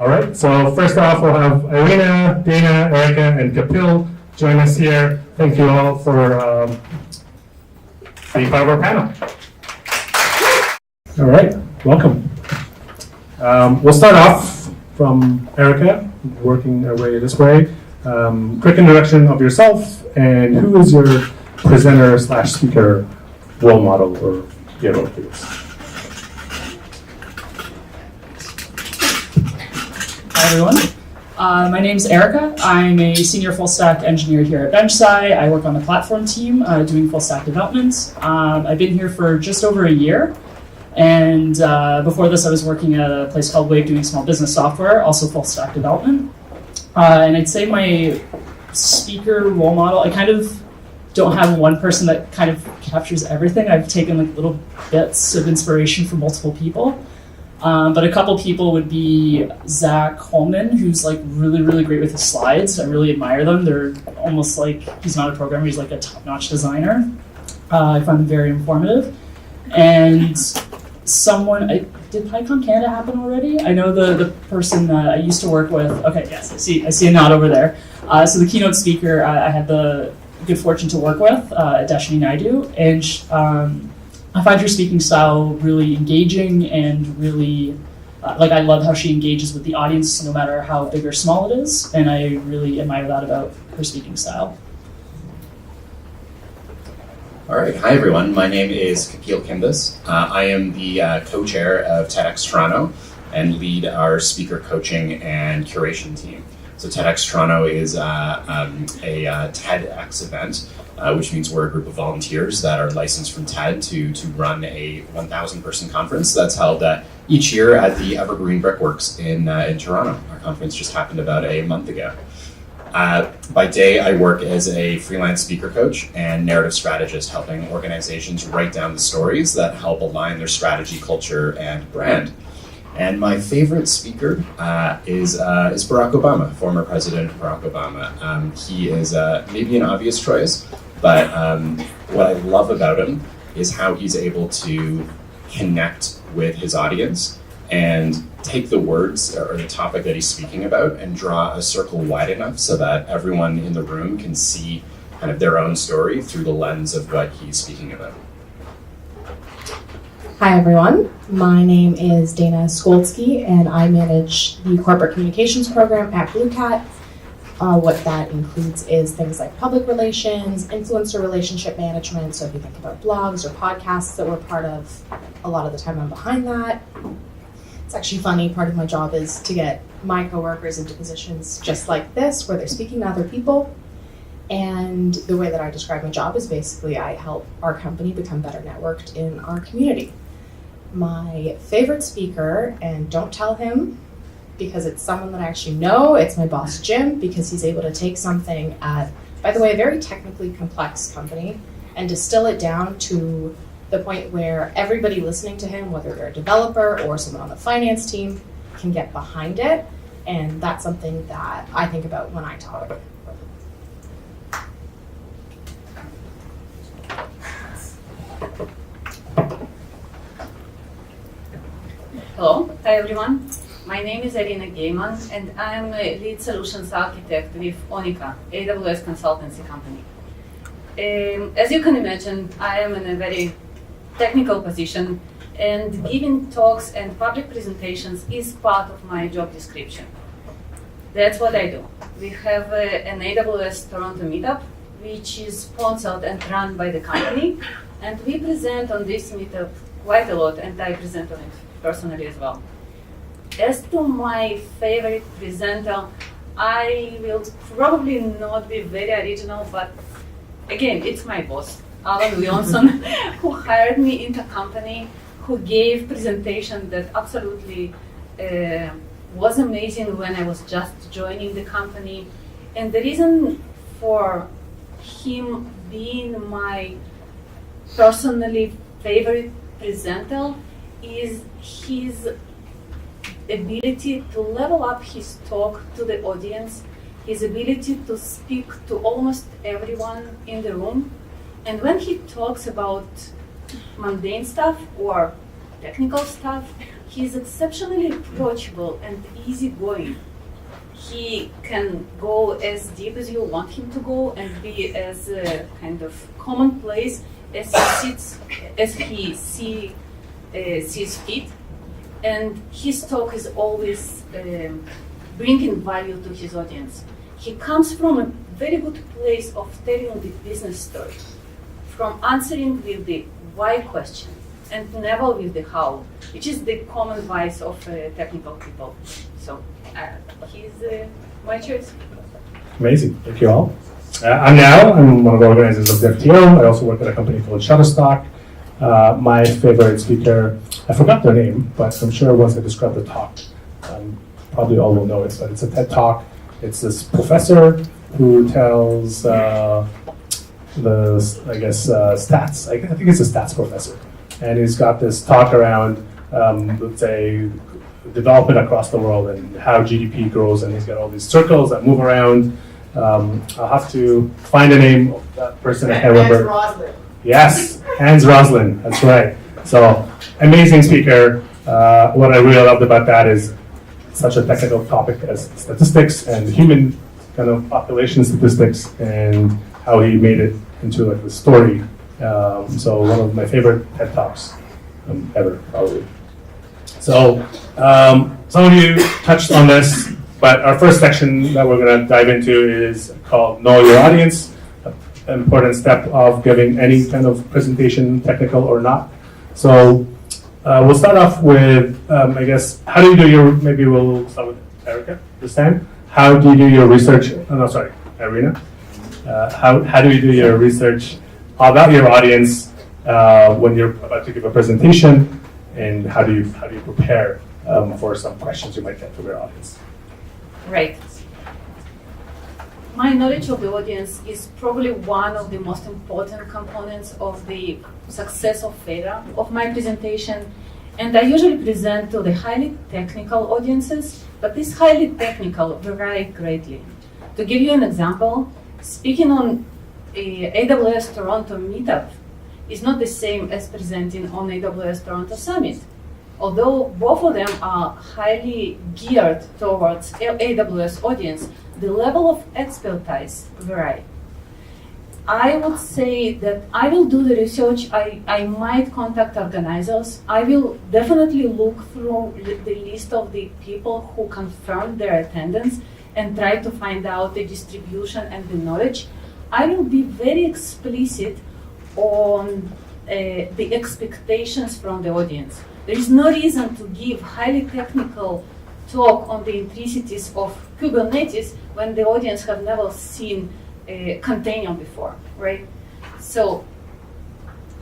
All right, so first off, we'll have Irina, Dana, Erica, and Kapil join us here. Thank you all for being part of our panel. All right, welcome. We'll start off from Erica, working our way this way. Quick introduction of yourself, and who is your presenter / speaker role model or hero, please? Hi everyone, my name is Erica. I'm a senior full stack engineer here at BenchSci. I work on the platform team doing full stack development. I've been here for just over a year, and before this I was working at a place called Wig doing small business software, also full stack development. And I'd say my speaker role model, I kind of don't have one person that kind of captures everything. I've taken like little bits of inspiration from multiple people. But a couple people would be Zach Holman, who's like really, really great with his slides. I really admire them. They're almost like, he's not a programmer, he's like a top-notch designer. I find them very informative. And someone, did PyCon Canada happen already? I know the person that I used to work with. Okay, yes, I see a nod over there. So the keynote speaker I had the good fortune to work with, Dashni Naidu, and I find her speaking style really engaging and really, I love how she engages with the audience no matter how big or small it is, and I really admire that about her speaking style. All right, hi everyone. My name is Kapil Kimbas. I am the co-chair of Tedx Toronto and lead our speaker coaching and curation team. So Tedx Toronto is a TEDx event, which means we're a group of volunteers that are licensed from TED to run a 1,000 person conference that's held each year at the Evergreen Brickworks in Toronto. Our conference just happened about a month ago. By day, I work as a freelance speaker coach and narrative strategist, helping organizations write down the stories that help align their strategy, culture, and brand. And my favorite speaker is Barack Obama, former President Barack Obama. He is maybe an obvious choice, but what I love about him is how he's able to connect with his audience and take the words or the topic that he's speaking about and draw a circle wide enough so that everyone in the room can see kind of their own story through the lens of what he's speaking about. Hi everyone, my name is Dana Iskoldski and I manage the corporate communications program at Blue Cat. What that includes is things like public relations, influencer relationship management. So if you think about blogs or podcasts that we're part of, a lot of the time I'm behind that. It's actually funny, part of my job is to get my coworkers into positions just like this, where they're speaking to other people. And the way that I describe my job is basically I help our company become better networked in our community. My favorite speaker, and don't tell him because it's someone that I actually know, it's my boss Jim, because he's able to take something at, by the way, a very technically complex company and distill it down to the point where everybody listening to him, whether they're a developer or someone on the finance team, can get behind it. And that's something that I think about when I talk. Hello, hi everyone. My name is Irina Geiman and I'm a lead solutions architect with Onica, AWS consultancy company. As you can imagine, I am in a very technical position and giving talks and public presentations is part of my job description. That's what I do. We have an AWS Toronto meetup, which is sponsored and run by the company, and we present on this meetup quite a lot, and I present on it personally as well. As to my favorite presenter, I will probably not be very original, but again, it's my boss, Alan Wilson, who hired me into a company, who gave presentation that absolutely was amazing when I was just joining the company. And the reason for him being my personally favorite presenter is his ability to level up his talk to the audience, his ability to speak to almost everyone in the room. And when he talks about mundane stuff or technical stuff, He's exceptionally approachable and easygoing. He can go as deep as you want him to go and be as kind of commonplace as he sees fit. And his talk is always bringing value to his audience. He comes from a very good place of telling the business story, from answering with the why question and never with the how, which is the common vice of technical people. So he's my choice. Amazing, thank you all. I'm one of the organizers of DevTO. I also work at a company called Shutterstock. My favorite speaker, I forgot their name, but I'm sure once I describe the talk, probably all will know it, but it's a TED Talk. It's this professor who tells stats. I think it's a stats professor. And he's got this talk around, let's say, development across the world and how GDP grows, and he's got all these circles that move around. I'll have to find the name of that person. I can't remember. Roslin. Yes, Hans Roslin, that's right. So, amazing speaker. What I really loved about that is such a technical topic as statistics and human kind of population statistics and how he made it into like the story. So one of my favorite TED Talks ever, probably. So some of you touched on this, but our first section that we're going to dive into is called Know Your Audience, an important step of giving any kind of presentation, technical or not. So we'll start off with, I guess, how do you do your, maybe we'll start with Erica this time. How do you do your research, Irina. How do you do your research about your audience when you're about to give a presentation, and how do you prepare for some questions you might get from your audience? Right. My knowledge of the audience is probably one of the most important components of the success or failure of my presentation. And I usually present to the highly technical audiences, but these highly technical vary greatly. To give you an example, speaking on a AWS Toronto meetup is not the same as presenting on AWS Toronto Summit. Although both of them are highly geared towards AWS audience, the level of expertise vary. I would say that I will do the research, I might contact organizers, I will definitely look through the list of the people who confirmed their attendance and try to find out the distribution and the knowledge. I will be very explicit on the expectations from the audience. There is no reason to give highly technical talk on the intricacies of Kubernetes when the audience have never seen a container before, right? So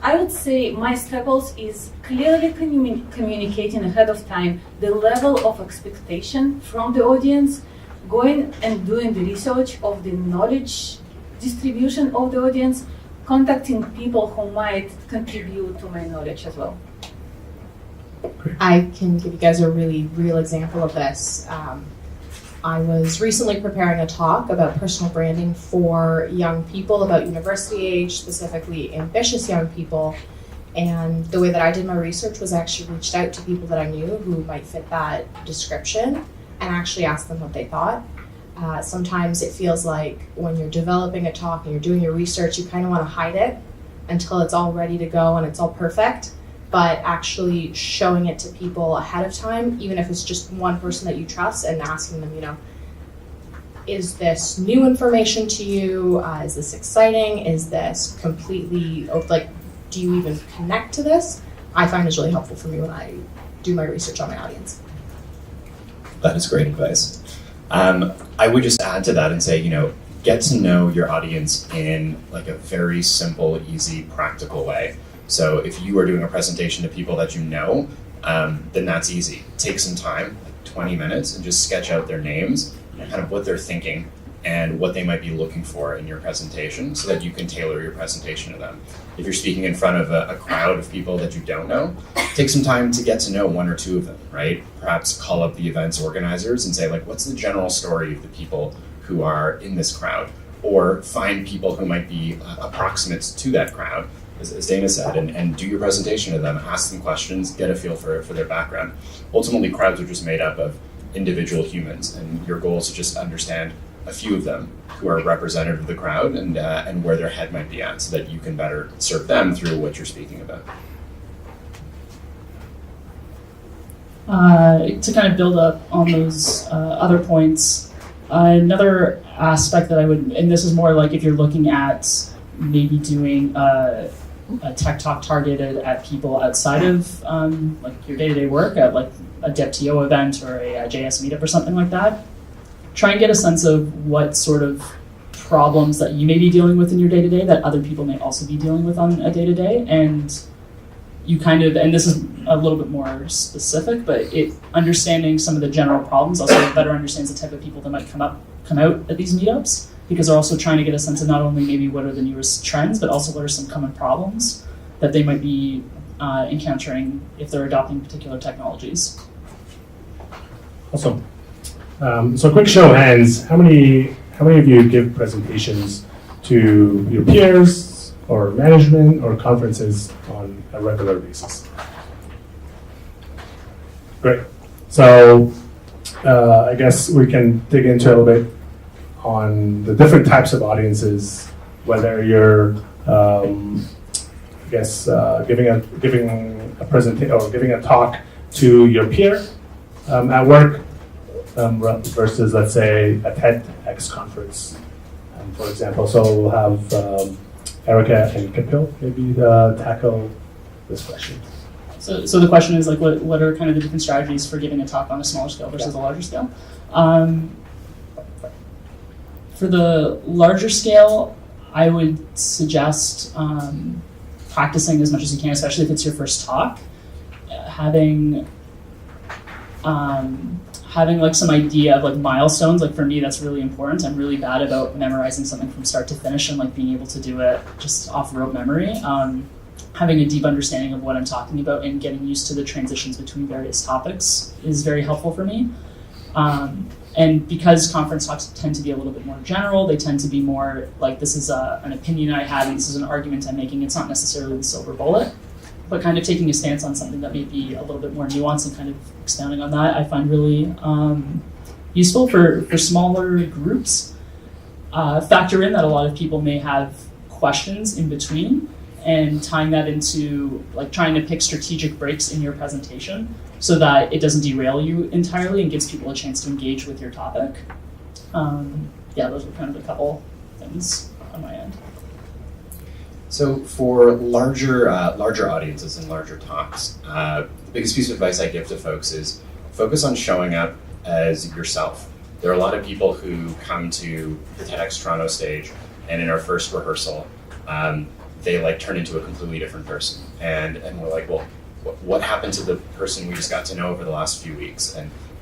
I would say my staples is clearly communicating ahead of time the level of expectation from the audience, going and doing the research of the knowledge distribution of the audience, contacting people who might contribute to my knowledge as well. I can give you guys a really real example of this. I was recently preparing a talk about personal branding for young people, about university age, specifically ambitious young people. And the way that I did my research was actually reached out to people that I knew who might fit that description and actually asked them what they thought. Sometimes it feels like when you're developing a talk and you're doing your research, you kind of want to hide it until it's all ready to go and it's all perfect. But actually showing it to people ahead of time, even if it's just one person that you trust, and asking them, is this new information to you? Is this exciting? Is this completely, do you even connect to this? I find is really helpful for me when I do my research on my audience. That is great advice. I would just add to that and say, get to know your audience in like a very simple, easy, practical way. So if you are doing a presentation to people that you know, then that's easy. Take some time, like 20 minutes, and just sketch out their names and kind of what they're thinking and what they might be looking for in your presentation so that you can tailor your presentation to them. If you're speaking in front of a crowd of people that you don't know, take some time to get to know one or two of them, right? Perhaps call up the event's organizers and say, what's the general story of the people who are in this crowd? Or find people who might be approximate to that crowd as Dana said, and do your presentation to them, ask them questions, get a feel for their background. Ultimately, crowds are just made up of individual humans, and your goal is to just understand a few of them who are representative of the crowd and where their head might be at, so that you can better serve them through what you're speaking about. To kind of build up on those other points, another aspect that I would, and this is more like if you're looking at maybe doing a tech talk targeted at people outside of like your day-to-day work, at like a DevTO event or a JS meetup or something like that. Try and get a sense of what sort of problems that you may be dealing with in your day-to-day that other people may also be dealing with on a day-to-day, and you kind of, and this is a little bit more specific, but understanding some of the general problems also better understands the type of people that might come out at these meetups, because they're also trying to get a sense of not only maybe what are the newest trends, but also what are some common problems that they might be encountering if they're adopting particular technologies. Awesome. So quick show of hands, how many of you give presentations to your peers or management or conferences on a regular basis? Great. So I guess we can dig into a little bit on the different types of audiences, whether you're giving a presentation or giving a talk to your peer at work versus, let's say, a Tedx conference, for example. So we'll have Erica and Kapil maybe tackle this question. So the question is like, what are kind of the different strategies for giving a talk on a smaller scale versus a larger scale? For the larger scale, I would suggest practicing as much as you can, especially if it's your first talk. Having like some idea of like milestones, like for me, that's really important. I'm really bad about memorizing something from start to finish and like being able to do it just off rote memory. Having a deep understanding of what I'm talking about and getting used to the transitions between various topics is very helpful for me. And because conference talks tend to be a little bit more general, they tend to be more like, this is an opinion I have and this is an argument I'm making. It's not necessarily the silver bullet, but kind of taking a stance on something that may be a little bit more nuanced and kind of expounding on that, I find really useful for smaller groups. Factor in that a lot of people may have questions in between, and tying that into like trying to pick strategic breaks in your presentation so that it doesn't derail you entirely and gives people a chance to engage with your topic. Those are kind of a couple things on my end. So for larger audiences and larger talks, the biggest piece of advice I give to folks is focus on showing up as yourself. There are a lot of people who come to the Tedx Toronto stage, and in our first rehearsal, they like turn into a completely different person, and we're like, well, what happened to the person we just got to know over the last few weeks?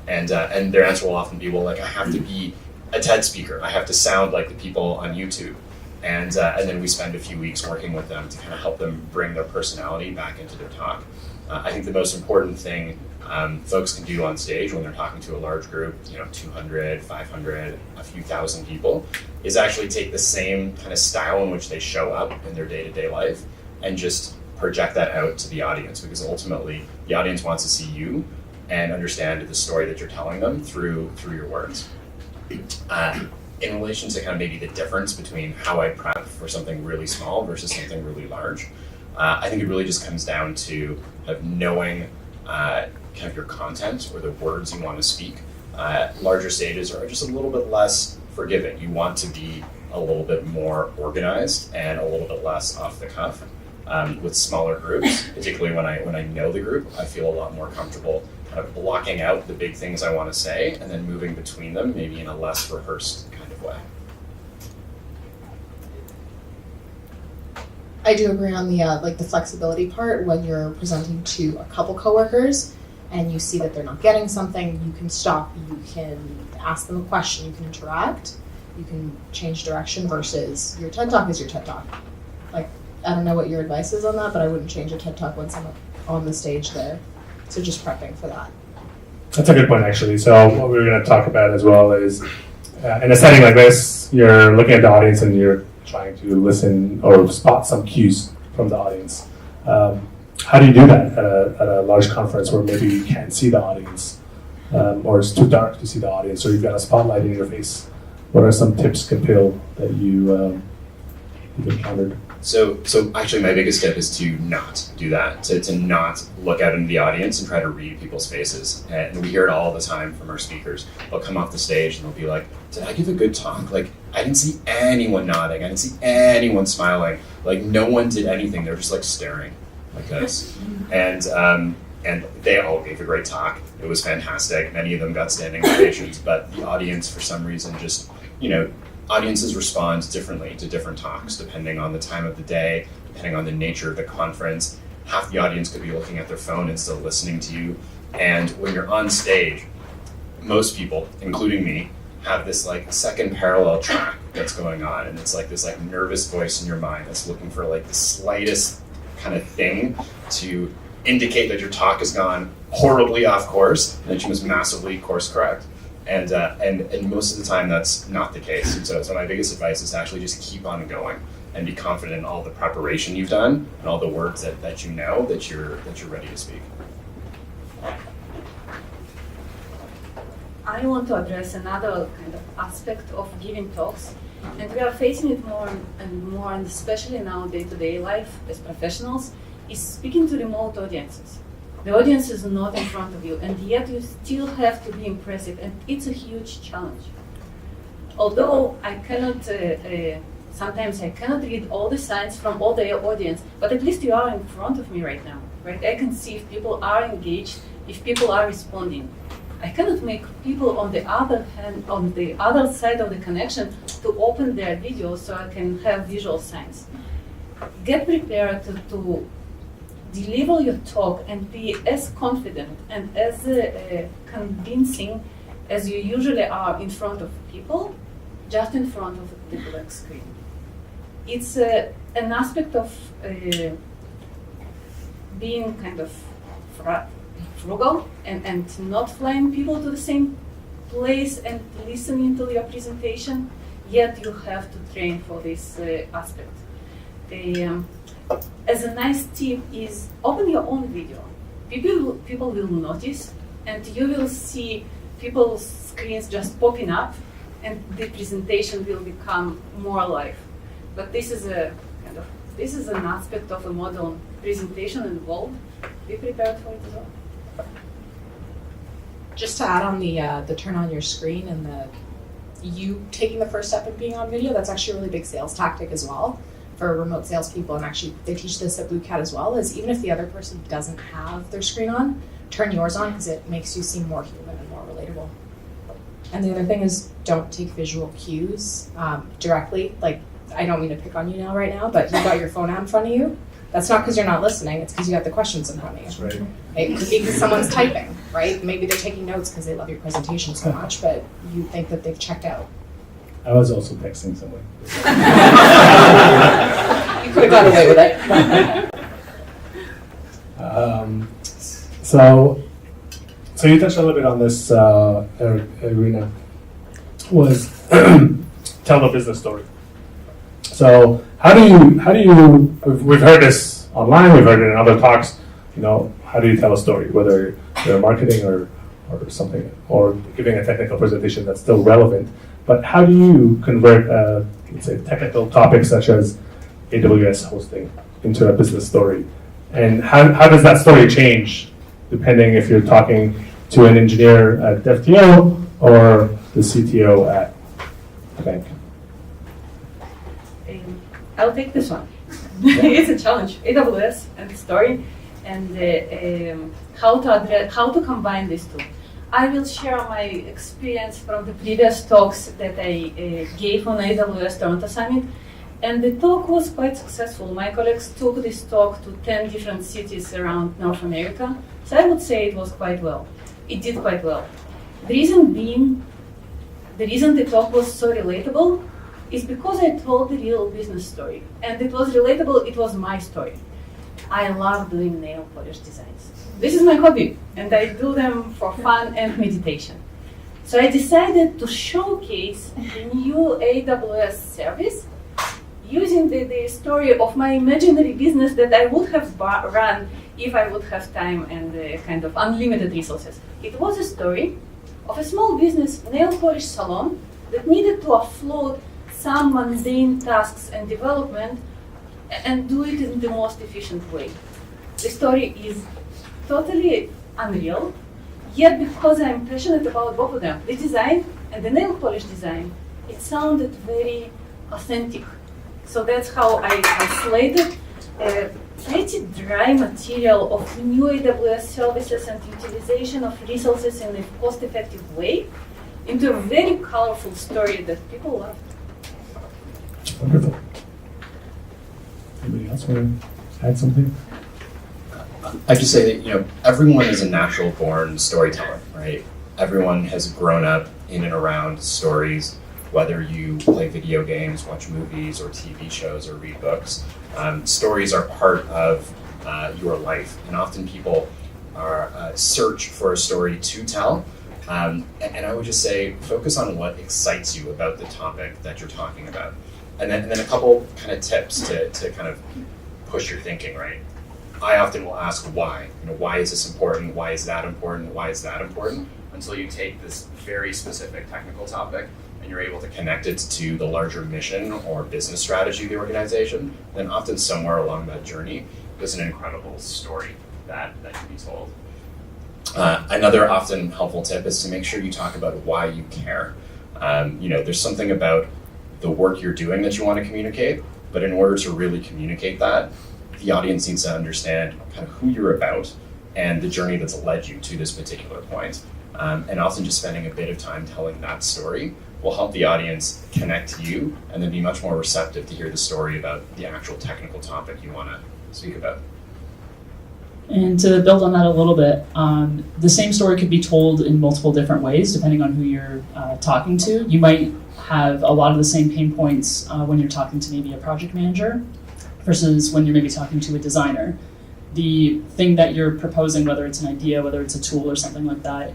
And their answer will often be, well, like I have to be a TED speaker, I have to sound like the people on YouTube. And then we spend a few weeks working with them to kind of help them bring their personality back into their talk. I think the most important thing folks can do on stage when they're talking to a large group, 200, 500, a few thousand people, is actually take the same kind of style in which they show up in their day-to-day life and just project that out to the audience, because ultimately the audience wants to see you and understand the story that you're telling them through your words. In relation to kind of maybe the difference between how I prep for something really small versus something really large, I think it really just comes down to kind of knowing kind of your content or the words you want to speak. Larger stages are just a little bit less forgiving. You want to be a little bit more organized and a little bit less off the cuff. With smaller groups, particularly when I know the group, I feel a lot more comfortable kind of blocking out the big things I want to say and then moving between them maybe in a less rehearsed kind of way. I do agree on the flexibility part. When you're presenting to a couple coworkers and you see that they're not getting something, you can stop, you can ask them a question, you can interact, you can change direction, versus your TED Talk is your TED Talk. Like, I don't know what your advice is on that, but I wouldn't change a TED Talk once I'm on the stage there. So just prepping for that. That's a good point, actually. So what we're going to talk about as well is, in a setting like this, you're looking at the audience and you're trying to listen or spot some cues from the audience. How do you do that at a large conference where maybe you can't see the audience, or it's too dark to see the audience, or you've got a spotlight in your face? What are some tips, Kapil, that you've encountered? So actually my biggest tip is to not do that, to not look out into the audience and try to read people's faces. And we hear it all the time from our speakers. They'll come off the stage and they'll be like, did I give a good talk? Like, I didn't see anyone nodding. I didn't see anyone smiling. Like, no one did anything. They're just like staring like this. And they all gave a great talk. It was fantastic. Many of them got standing ovations, but the audience for some reason just, audiences respond differently to different talks depending on the time of the day, depending on the nature of the conference. Half the audience could be looking at their phone and still listening to you. And when you're on stage, most people, including me, have this like second parallel track that's going on, and it's like this like nervous voice in your mind that's looking for like the slightest kind of thing to indicate that your talk has gone horribly off course and that you must massively course correct. And most of the time that's not the case. And so my biggest advice is to actually just keep on going and be confident in all the preparation you've done and all the words that you know that you're ready to speak. I want to address another kind of aspect of giving talks, and we are facing it more and more, and especially in our day-to-day life as professionals, is speaking to remote audiences. The audience is not in front of you, and yet you still have to be impressive, and it's a huge challenge. Although I cannot, sometimes I cannot read all the signs from all the audience, but at least you are in front of me right now, right? I can see if people are engaged, if people are responding. I cannot make people on the other hand, on the other side of the connection, to open their video so I can have visual signs. Get prepared to deliver your talk and be as confident and as convincing as you usually are in front of people, just in front of the black screen. It's an aspect of being kind of frugal and not flying people to the same place and listening to your presentation, yet you have to train for this aspect. As a nice tip is open your own video. People will notice, and you will see people's screens just popping up, and the presentation will become more alive. But this is an aspect of a modern presentation involved. Be prepared for it as well. Just to add on the turn on your screen and you taking the first step in being on video, that's actually a really big sales tactic as well for remote salespeople, and actually they teach this at Blue Cat as well, is even if the other person doesn't have their screen on, turn yours on because it makes you seem more human and more relatable. And the other thing is don't take visual cues directly. Like, I don't mean to pick on you right now, but you got your phone out in front of you. That's not because you're not listening, it's because you got the questions in front of you. That's right. It could be because someone's typing, right? Maybe they're taking notes because they love your presentation so much, but you think that they've checked out. I was also texting someone. You could have got away with it. So you touched a little bit on this, Irina, was tell a business story. So how do you, we've heard this online, we've heard it in other talks, how do you tell a story, whether you're marketing or something, or giving a technical presentation that's still relevant, but how do you convert, let's say, technical topics such as AWS hosting into a business story? And how does that story change depending if you're talking to an engineer at FTO or the CTO at the bank? I'll take this one. It's a challenge. AWS and the story, and how to combine these two. I will share my experience from the previous talks that I gave on AWS Toronto Summit, and the talk was quite successful. My colleagues took this talk to 10 different cities around North America, so I would say it was quite well. It did quite well. The reason the talk was so relatable is because I told the real business story, and it was relatable. It was my story. I love doing nail polish designs. This is my hobby, and I do them for fun and meditation. So I decided to showcase the new AWS service using the story of my imaginary business that I would have run if I would have time and kind of unlimited resources. It was a story of a small business nail polish salon that needed to offload some mundane tasks and development and do it in the most efficient way. The story is totally unreal, yet because I'm passionate about both of them, the design and the nail polish design, it sounded very authentic. So that's how I translated a pretty dry material of new AWS services and utilization of resources in a cost-effective way into a very colorful story that people loved. Wonderful. Anybody else want to add something? I just say that everyone is a natural born storyteller, right? Everyone has grown up in and around stories, whether you play video games, watch movies or TV shows or read books. Stories are part of your life, and often people are search for a story to tell. And I would just say focus on what excites you about the topic that you're talking about, and then a couple kind of tips to kind of push your thinking, right? I often will ask why. Why is this important? Why is that important? Why is that important? Until you take this very specific technical topic and you're able to connect it to the larger mission or business strategy of the organization, then often somewhere along that journey there's an incredible story that can be told. Another often helpful tip is to make sure you talk about why you care. There's something about the work you're doing that you want to communicate, but in order to really communicate that, the audience needs to understand kind of who you're about and the journey that's led you to this particular point. And often just spending a bit of time telling that story will help the audience connect to you and then be much more receptive to hear the story about the actual technical topic you want to speak about. And to build on that a little bit, the same story could be told in multiple different ways depending on who you're talking to. You might have a lot of the same pain points when you're talking to maybe a project manager versus when you're maybe talking to a designer. The thing that you're proposing, whether it's an idea, whether it's a tool or something like that,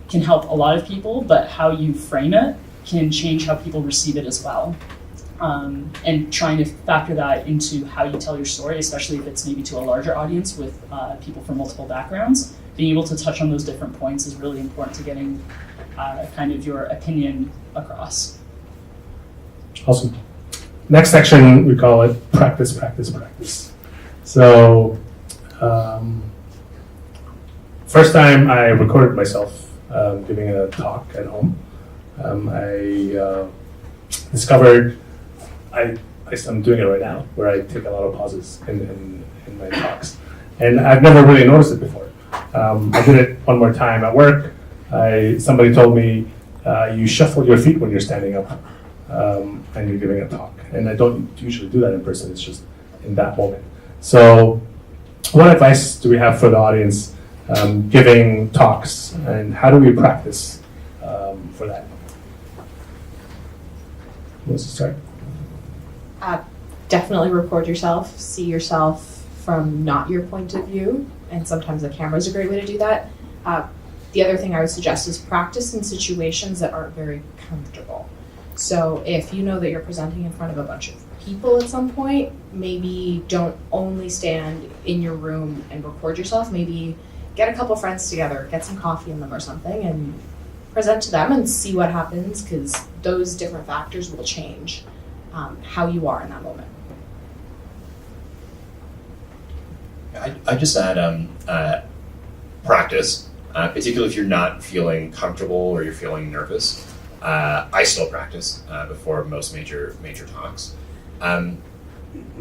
can help a lot of people, but how you frame it can change how people receive it as well. And trying to factor that into how you tell your story, especially if it's maybe to a larger audience with people from multiple backgrounds, being able to touch on those different points is really important to getting kind of your opinion across. Awesome. Next section, we call it practice, practice, practice. So, first time I recorded myself giving a talk at home. I discovered I'm doing it right now, where I take a lot of pauses in my talks, and I've never really noticed it before. I did it one more time at work. Somebody told me you shuffle your feet when you're standing up and you're giving a talk, and I don't usually do that in person. It's just in that moment. So, what advice do we have for the audience giving talks, and how do we practice for that? Who wants to start? Definitely record yourself, see yourself from not your point of view, and sometimes the camera is a great way to do that. The other thing I would suggest is practice in situations that aren't very comfortable. So if you know that you're presenting in front of a bunch of people at some point, maybe don't only stand in your room and record yourself. Maybe get a couple friends together, get some coffee in them or something, and present to them and see what happens, because those different factors will change how you are in that moment. I just add practice, particularly if you're not feeling comfortable or you're feeling nervous. I still practice before most major talks.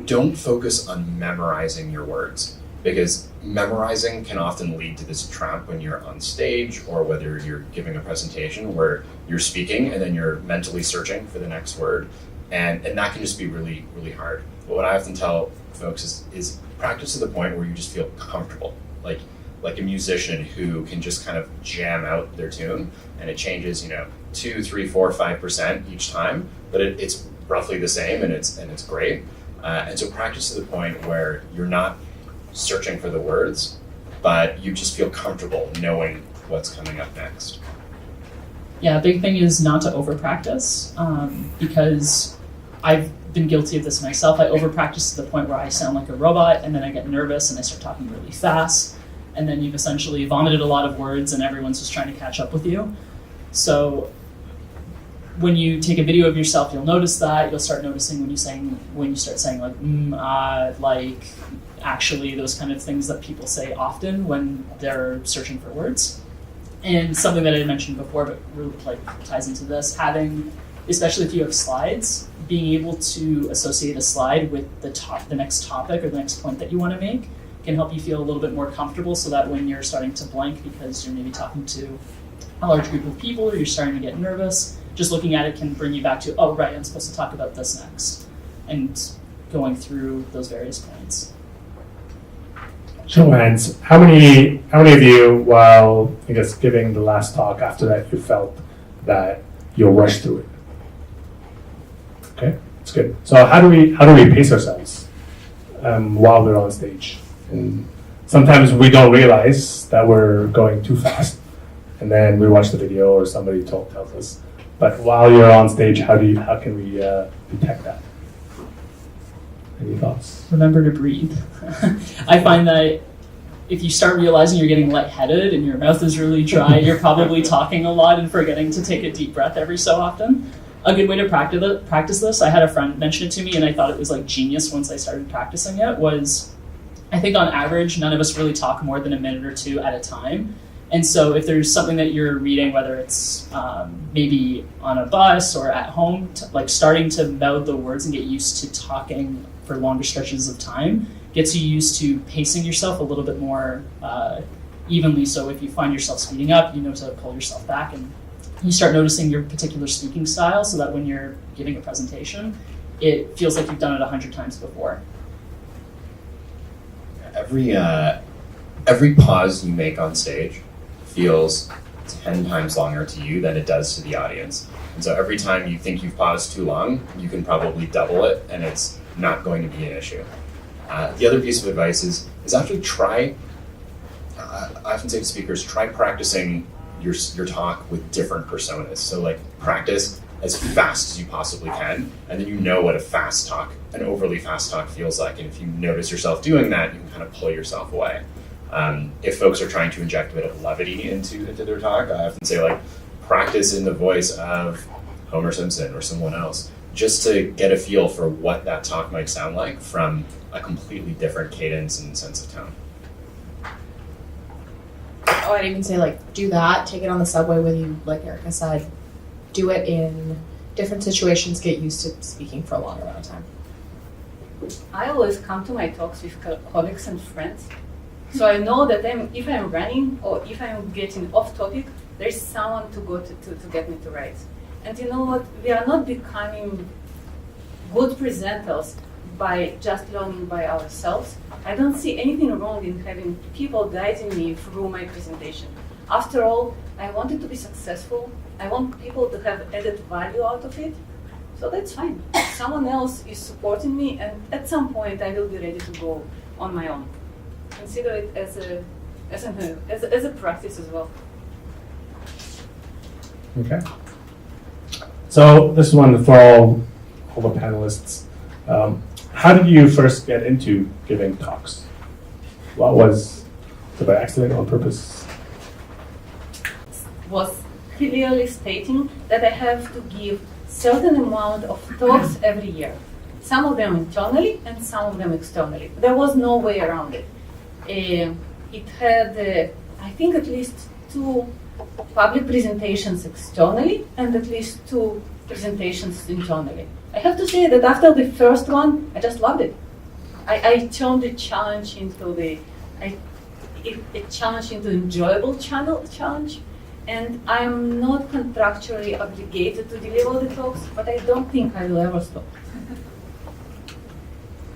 Don't focus on memorizing your words, because memorizing can often lead to this trap when you're on stage or whether you're giving a presentation where you're speaking and then you're mentally searching for the next word. And that can just be really, really hard. But what I often tell folks is practice to the point where you just feel comfortable, like a musician who can just kind of jam out their tune, and it changes, 2, 3, 4, 5% each time, but it's roughly the same, and it's great. And so practice to the point where you're not searching for the words, but you just feel comfortable knowing what's coming up next. Yeah, a big thing is not to over practice, because I've been guilty of this myself. I over-practice to the point where I sound like a robot, and then I get nervous and I start talking really fast, and then you've essentially vomited a lot of words and everyone's just trying to catch up with you. So when you take a video of yourself, you'll notice that. You'll start noticing when you start saying like, like, actually, those kind of things that people say often when they're searching for words. And something that I mentioned before, but really ties into this, having, especially if you have slides, being able to associate a slide with the next topic or the next point that you want to make can help you feel a little bit more comfortable, so that when you're starting to blank because you're maybe talking to a large group of people or you're starting to get nervous, just looking at it can bring you back to, oh, right, I'm supposed to talk about this next, and going through those various points. Show of hands. How many of you, while I guess giving the last talk after that, you felt that you'll rush through it? Okay, that's good. So how do we pace ourselves while we're on stage? And sometimes we don't realize that we're going too fast, and then we watch the video or somebody tells us. But while you're on stage, how can we detect that? Any thoughts? Remember to breathe. I find that if you start realizing you're getting lightheaded and your mouth is really dry, you're probably talking a lot and forgetting to take a deep breath every so often. A good way to practice this, I had a friend mention it to me and I thought it was like genius once I started practicing it, was I think on average, none of us really talk more than a minute or two at a time. And so if there's something that you're reading, whether it's maybe on a bus or at home, like starting to mouth the words and get used to talking for longer stretches of time gets you used to pacing yourself a little bit more evenly. So if you find yourself speeding up, you know to pull yourself back, and you start noticing your particular speaking style so that when you're giving a presentation, it feels like you've done it 100 times before. Every pause you make on stage feels 10 times longer to you than it does to the audience. And so every time you think you've paused too long, you can probably double it, and it's not going to be an issue. The other piece of advice is actually try, I often say to speakers, try practicing your talk with different personas. So like practice as fast as you possibly can, and then you know what an overly fast talk feels like. And if you notice yourself doing that, you can kind of pull yourself away. If folks are trying to inject a bit of levity into their talk, I often say like practice in the voice of Homer Simpson or someone else, just to get a feel for what that talk might sound like from a completely different cadence and sense of tone. Oh, I'd even say like do that, take it on the subway with you, like Erica said, do it in different situations, get used to speaking for a longer amount of time. I always come to my talks with colleagues and friends. So I know that if I'm running or if I'm getting off topic, there's someone to go to get me to write. And you know what? We are not becoming good presenters by just learning by ourselves. I don't see anything wrong in having people guiding me through my presentation. After all, I want it to be successful. I want people to have added value out of it. So that's fine. Someone else is supporting me, and at some point I will be ready to go on my own. Consider it as a practice as well. Okay. So this is one for all the panelists. How did you first get into giving talks? What was it by accident, on purpose? Was clearly stating that I have to give certain amount of talks every year. Some of them internally and some of them externally. There was no way around it. It had, I think, at least 2 public presentations externally and at least 2 presentations internally. I have to say that after the first one, I just loved it. I turned the challenge into a challenge into enjoyable challenge. And I'm not contractually obligated to deliver the talks, but I don't think I will ever stop.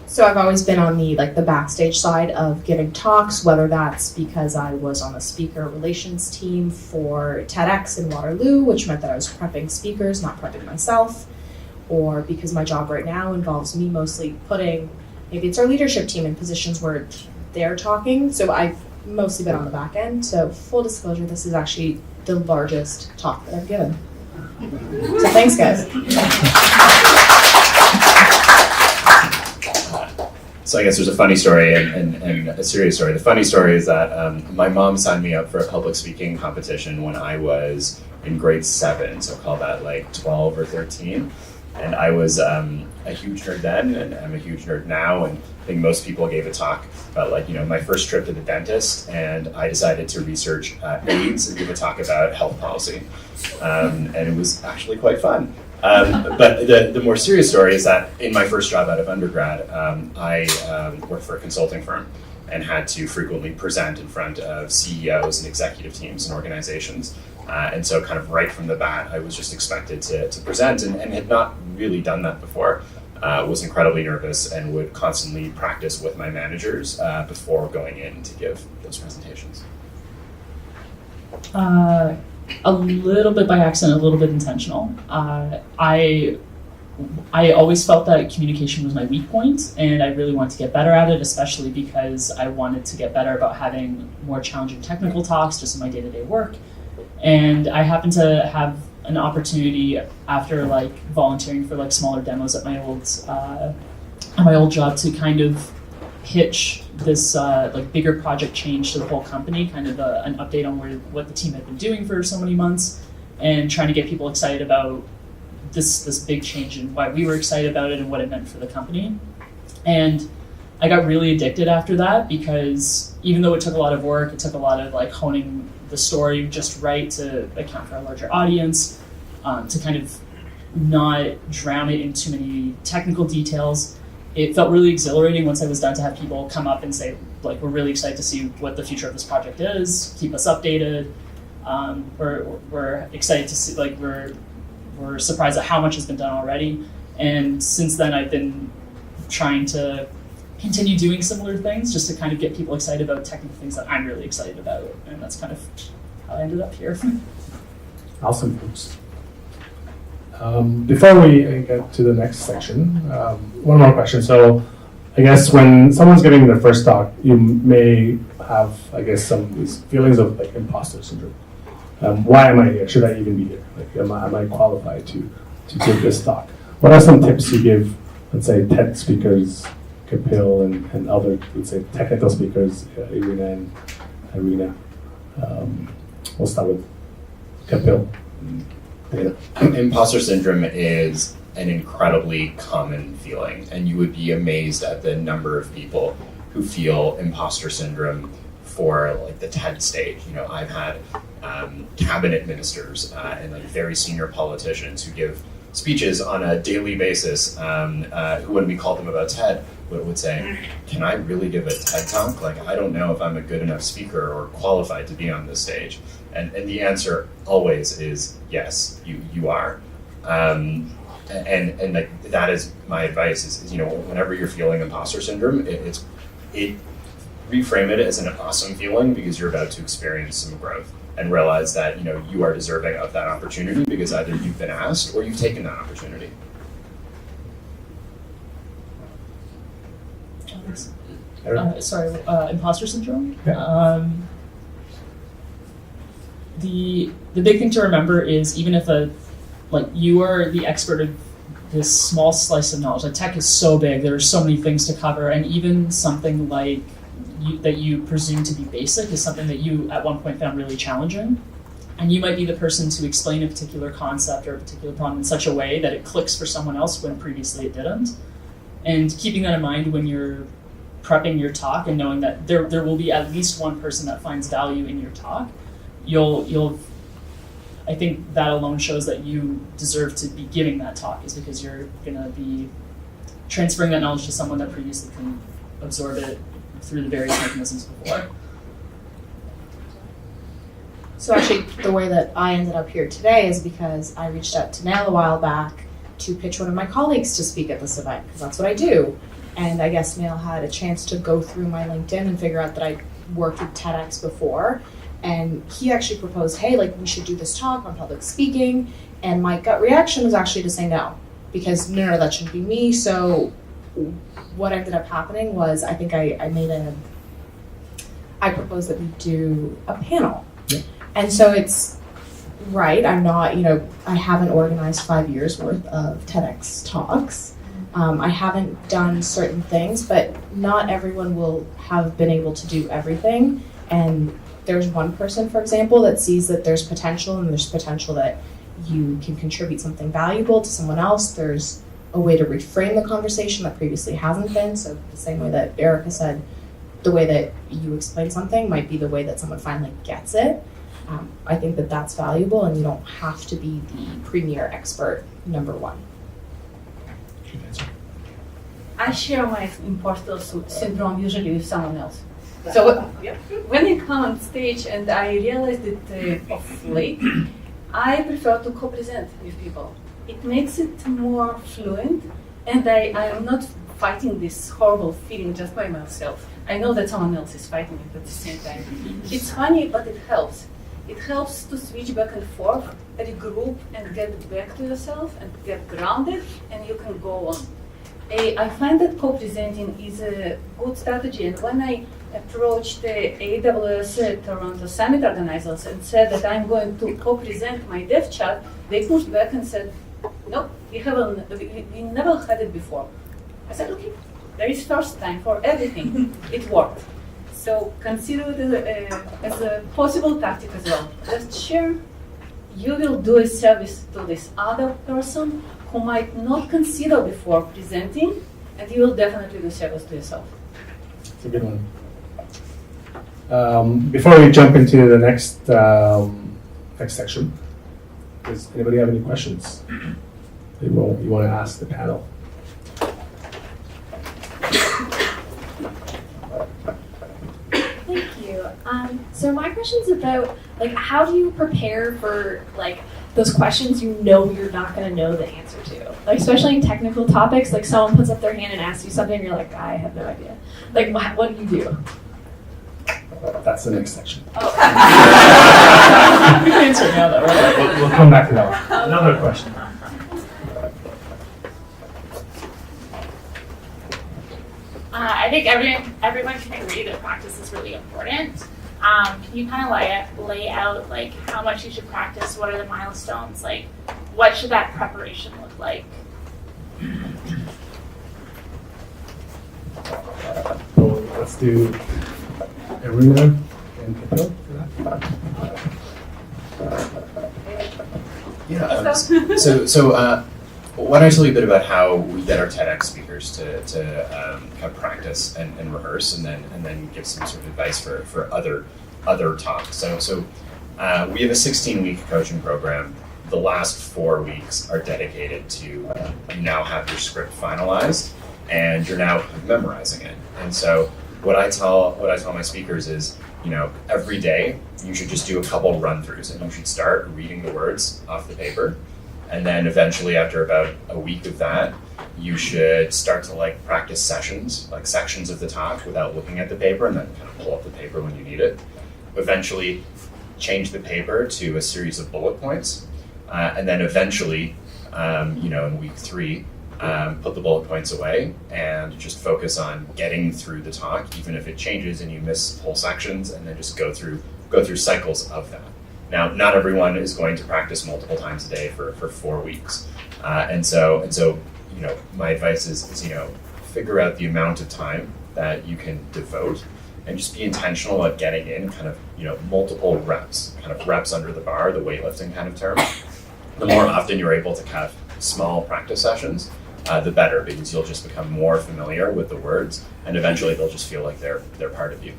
So I've always been on the backstage side of giving talks, whether that's because I was on the speaker relations team for Tedx in Waterloo, which meant that I was prepping speakers, not prepping myself, or because my job right now involves me mostly putting, maybe it's our leadership team in positions where they're talking. So I've mostly been on the back end. So full disclosure, this is actually the largest talk that I've given. So thanks, guys. So I guess there's a funny story and a serious story. The funny story is that my mom signed me up for a public speaking competition when I was in grade 7, so call that like 12 or 13. And I was a huge nerd then, and I'm a huge nerd now. And I think most people gave a talk about my first trip to the dentist, and I decided to research AIDS and give a talk about health policy. And it was actually quite fun. But the more serious story is that in my first job out of undergrad, I worked for a consulting firm and had to frequently present in front of CEOs and executive teams and organizations. And so kind of right from the bat, I was just expected to present and had not really done that before. Was incredibly nervous and would constantly practice with my managers before going in to give those presentations. A little bit by accident, a little bit intentional. I always felt that communication was my weak point, and I really wanted to get better at it, especially because I wanted to get better about having more challenging technical talks just in my day-to-day work. And I happened to have an opportunity after volunteering for smaller demos at my old job to kind of pitch this bigger project change to the whole company, kind of an update on what the team had been doing for so many months, and trying to get people excited about this big change and why we were excited about it and what it meant for the company. And I got really addicted after that, because even though it took a lot of work, it took a lot of honing the story just right to account for a larger audience, to kind of not drown it in too many technical details. It felt really exhilarating once I was done to have people come up and say, we're really excited to see what the future of this project is, keep us updated. We're excited to see, we're surprised at how much has been done already. And since then, I've been trying to continue doing similar things just to kind of get people excited about technical things that I'm really excited about. And that's kind of how I ended up here. Awesome. Before we get to the next section, one more question. So I guess when someone's giving their first talk, you may have, some these feelings of imposter syndrome. Why am I here? Should I even be here? Am I qualified to give this talk? What are some tips you give, let's say, TED speakers, Kapil and other, let's say, technical speakers, Irina? We'll start with Kapil. Imposter syndrome is an incredibly common feeling, and you would be amazed at the number of people who feel imposter syndrome for the TED stage. I've had cabinet ministers and very senior politicians who give speeches on a daily basis, who, when we call them about TED, would say, can I really give a TED talk? I don't know if I'm a good enough speaker or qualified to be on this stage. And the answer always is yes, you are. And that is my advice is whenever you're feeling imposter syndrome, reframe it as an awesome feeling, because you're about to experience some growth and realize that you are deserving of that opportunity because either you've been asked or you've taken that opportunity. Imposter syndrome? Yeah. The big thing to remember is, even if you are the expert of this small slice of knowledge, tech is so big, there are so many things to cover, and even something that you presume to be basic is something that you at one point found really challenging. And you might be the person to explain a particular concept or a particular problem in such a way that it clicks for someone else when previously it didn't. And keeping that in mind when you're prepping your talk and knowing that there will be at least one person that finds value in your talk, I think that alone shows that you deserve to be giving that talk, is because you're going to be transferring that knowledge to someone that previously can absorb it through the various mechanisms before. So actually, the way that I ended up here today is because I reached out to Nail a while back to pitch one of my colleagues to speak at this event, because that's what I do. And I guess Nail had a chance to go through my LinkedIn and figure out that I worked with TEDx before. And he actually proposed, hey, we should do this talk on public speaking. And my gut reaction was actually to say no, because no, that shouldn't be me. So what ended up happening was, I think I proposed that we do a panel. Yeah. And so it's right, I'm not, I haven't organized 5 years worth of TEDx talks. I haven't done certain things, but not everyone will have been able to do everything. And there's one person, for example, that sees that there's potential, and there's potential that you can contribute something valuable to someone else. There's a way to reframe the conversation that previously hasn't been. So the same way that Erica said, the way that you explain something might be the way that someone finally gets it. I think that that's valuable, and you don't have to be the premier expert number one. I share my imposter syndrome usually with someone else. So when I come on stage and I realize that of late, I prefer to co-present with people. It makes it more fluent, and I am not fighting this horrible feeling just by myself. I know that someone else is fighting it at the same time. It's funny, but it helps. It helps to switch back and forth, regroup, and get back to yourself and get grounded, and you can go on. I find that co-presenting is a good strategy, and when I approached the AWS Toronto Summit organizers and said that I'm going to co-present my dev chat, they pushed back and said, "No, we never had it before." I said, "Okay, there is first time for everything." It worked. So consider it as a possible tactic as well. Just share. You will do a service to this other person who might not consider before presenting, and you will definitely do service to yourself. It's a good one. Before we jump into the next section, does anybody have any questions you want to ask the panel? Thank you. So my question's about how do you prepare for those questions you know you're not going to know the answer to, especially in technical topics. Someone puts up their hand and asks you something, and you're like, I have no idea. What do you do? That's the next section. You can answer now, though, right? We'll come back to that one. Another question. I think everyone can agree that practice is really important. Can you kind of lay out how much you should practice? What are the milestones? What should that preparation look like? So let's do Irina and Kapil for that. Yeah. Why don't I tell you a bit about how we get our TEDx speakers to kind of practice and rehearse, and then give some sort of advice for other talks. So we have a 16-week coaching program. The last 4 weeks are dedicated to you now have your script finalized, and you're now memorizing it. And so what I tell my speakers is, every day you should just do a couple run-throughs, and you should start reading the words off the paper. And then eventually, after about a week of that, you should start to practice sessions, sections of the talk without looking at the paper, and then kind of pull up the paper when you need it. Eventually, change the paper to a series of bullet points, and then eventually, in week 3, put the bullet points away and just focus on getting through the talk, even if it changes and you miss whole sections, and then just go through cycles of that. Now, not everyone is going to practice multiple times a day for 4 weeks, and so my advice is figure out the amount of time that you can devote, and just be intentional at getting in kind of multiple reps, kind of reps under the bar, the weightlifting kind of term. The more often you're able to have small practice sessions, the better, because you'll just become more familiar with the words, and eventually they'll just feel like they're part of you.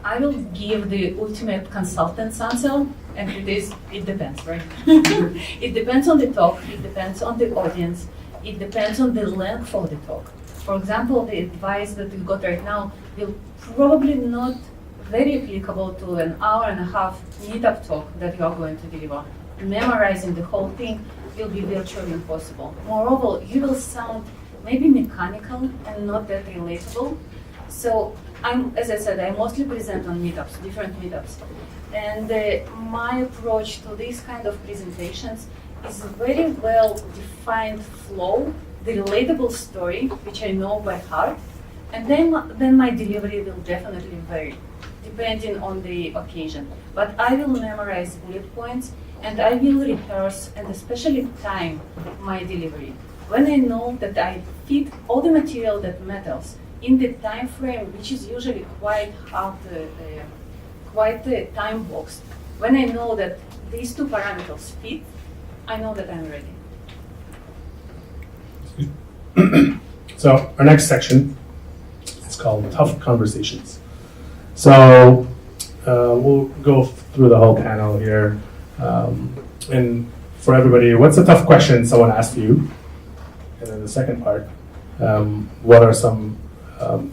I will give the ultimate consultant's answer, and it depends, right? It depends on the talk, it depends on the audience, it depends on the length of the talk. For example, the advice that we got right now will probably not very applicable to an hour and a half meetup talk that you are going to deliver. Memorizing the whole thing will be virtually impossible. Moreover, you will sound maybe mechanical and not that relatable. So as I said, I mostly present on meetups, different meetups. And my approach to these kind of presentations is a very well-defined flow, the relatable story, which I know by heart, and then my delivery will definitely vary. depending on the occasion. But I will memorize bullet points and I will rehearse and especially time my delivery. When I know that I fit all the material that matters in the time frame, which is usually quite the time box, when I know that these two parameters fit, I know that I'm ready. So our next section is called Tough Conversations. So we'll go through the whole panel here. And for everybody, what's a tough question someone asked you? And then the second part, what are some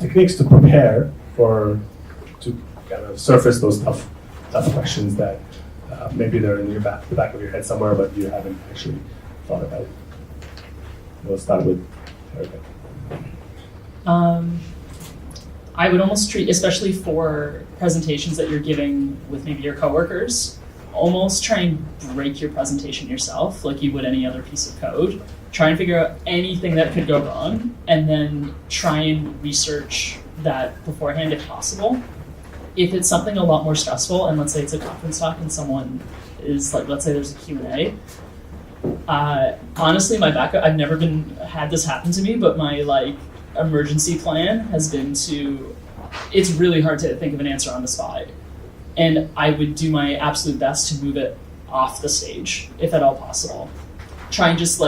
techniques to prepare to kind of surface those tough questions that maybe they're in the back of your head somewhere, but you haven't actually thought about. We'll start with Erica. I would almost treat, especially for presentations that you're giving with maybe your coworkers, almost try and break your presentation yourself like you would any other piece of code. Try and figure out anything that could go wrong, and then try and research that beforehand if possible. If it's something a lot more stressful, and let's say it's a conference talk and someone is like, let's say there's a Q&A, honestly, my backup, I've never had this happen to me, but my emergency plan has been it's really hard to think of an answer on the spot. And I would do my absolute best to move it off the stage, if at all possible. Try and just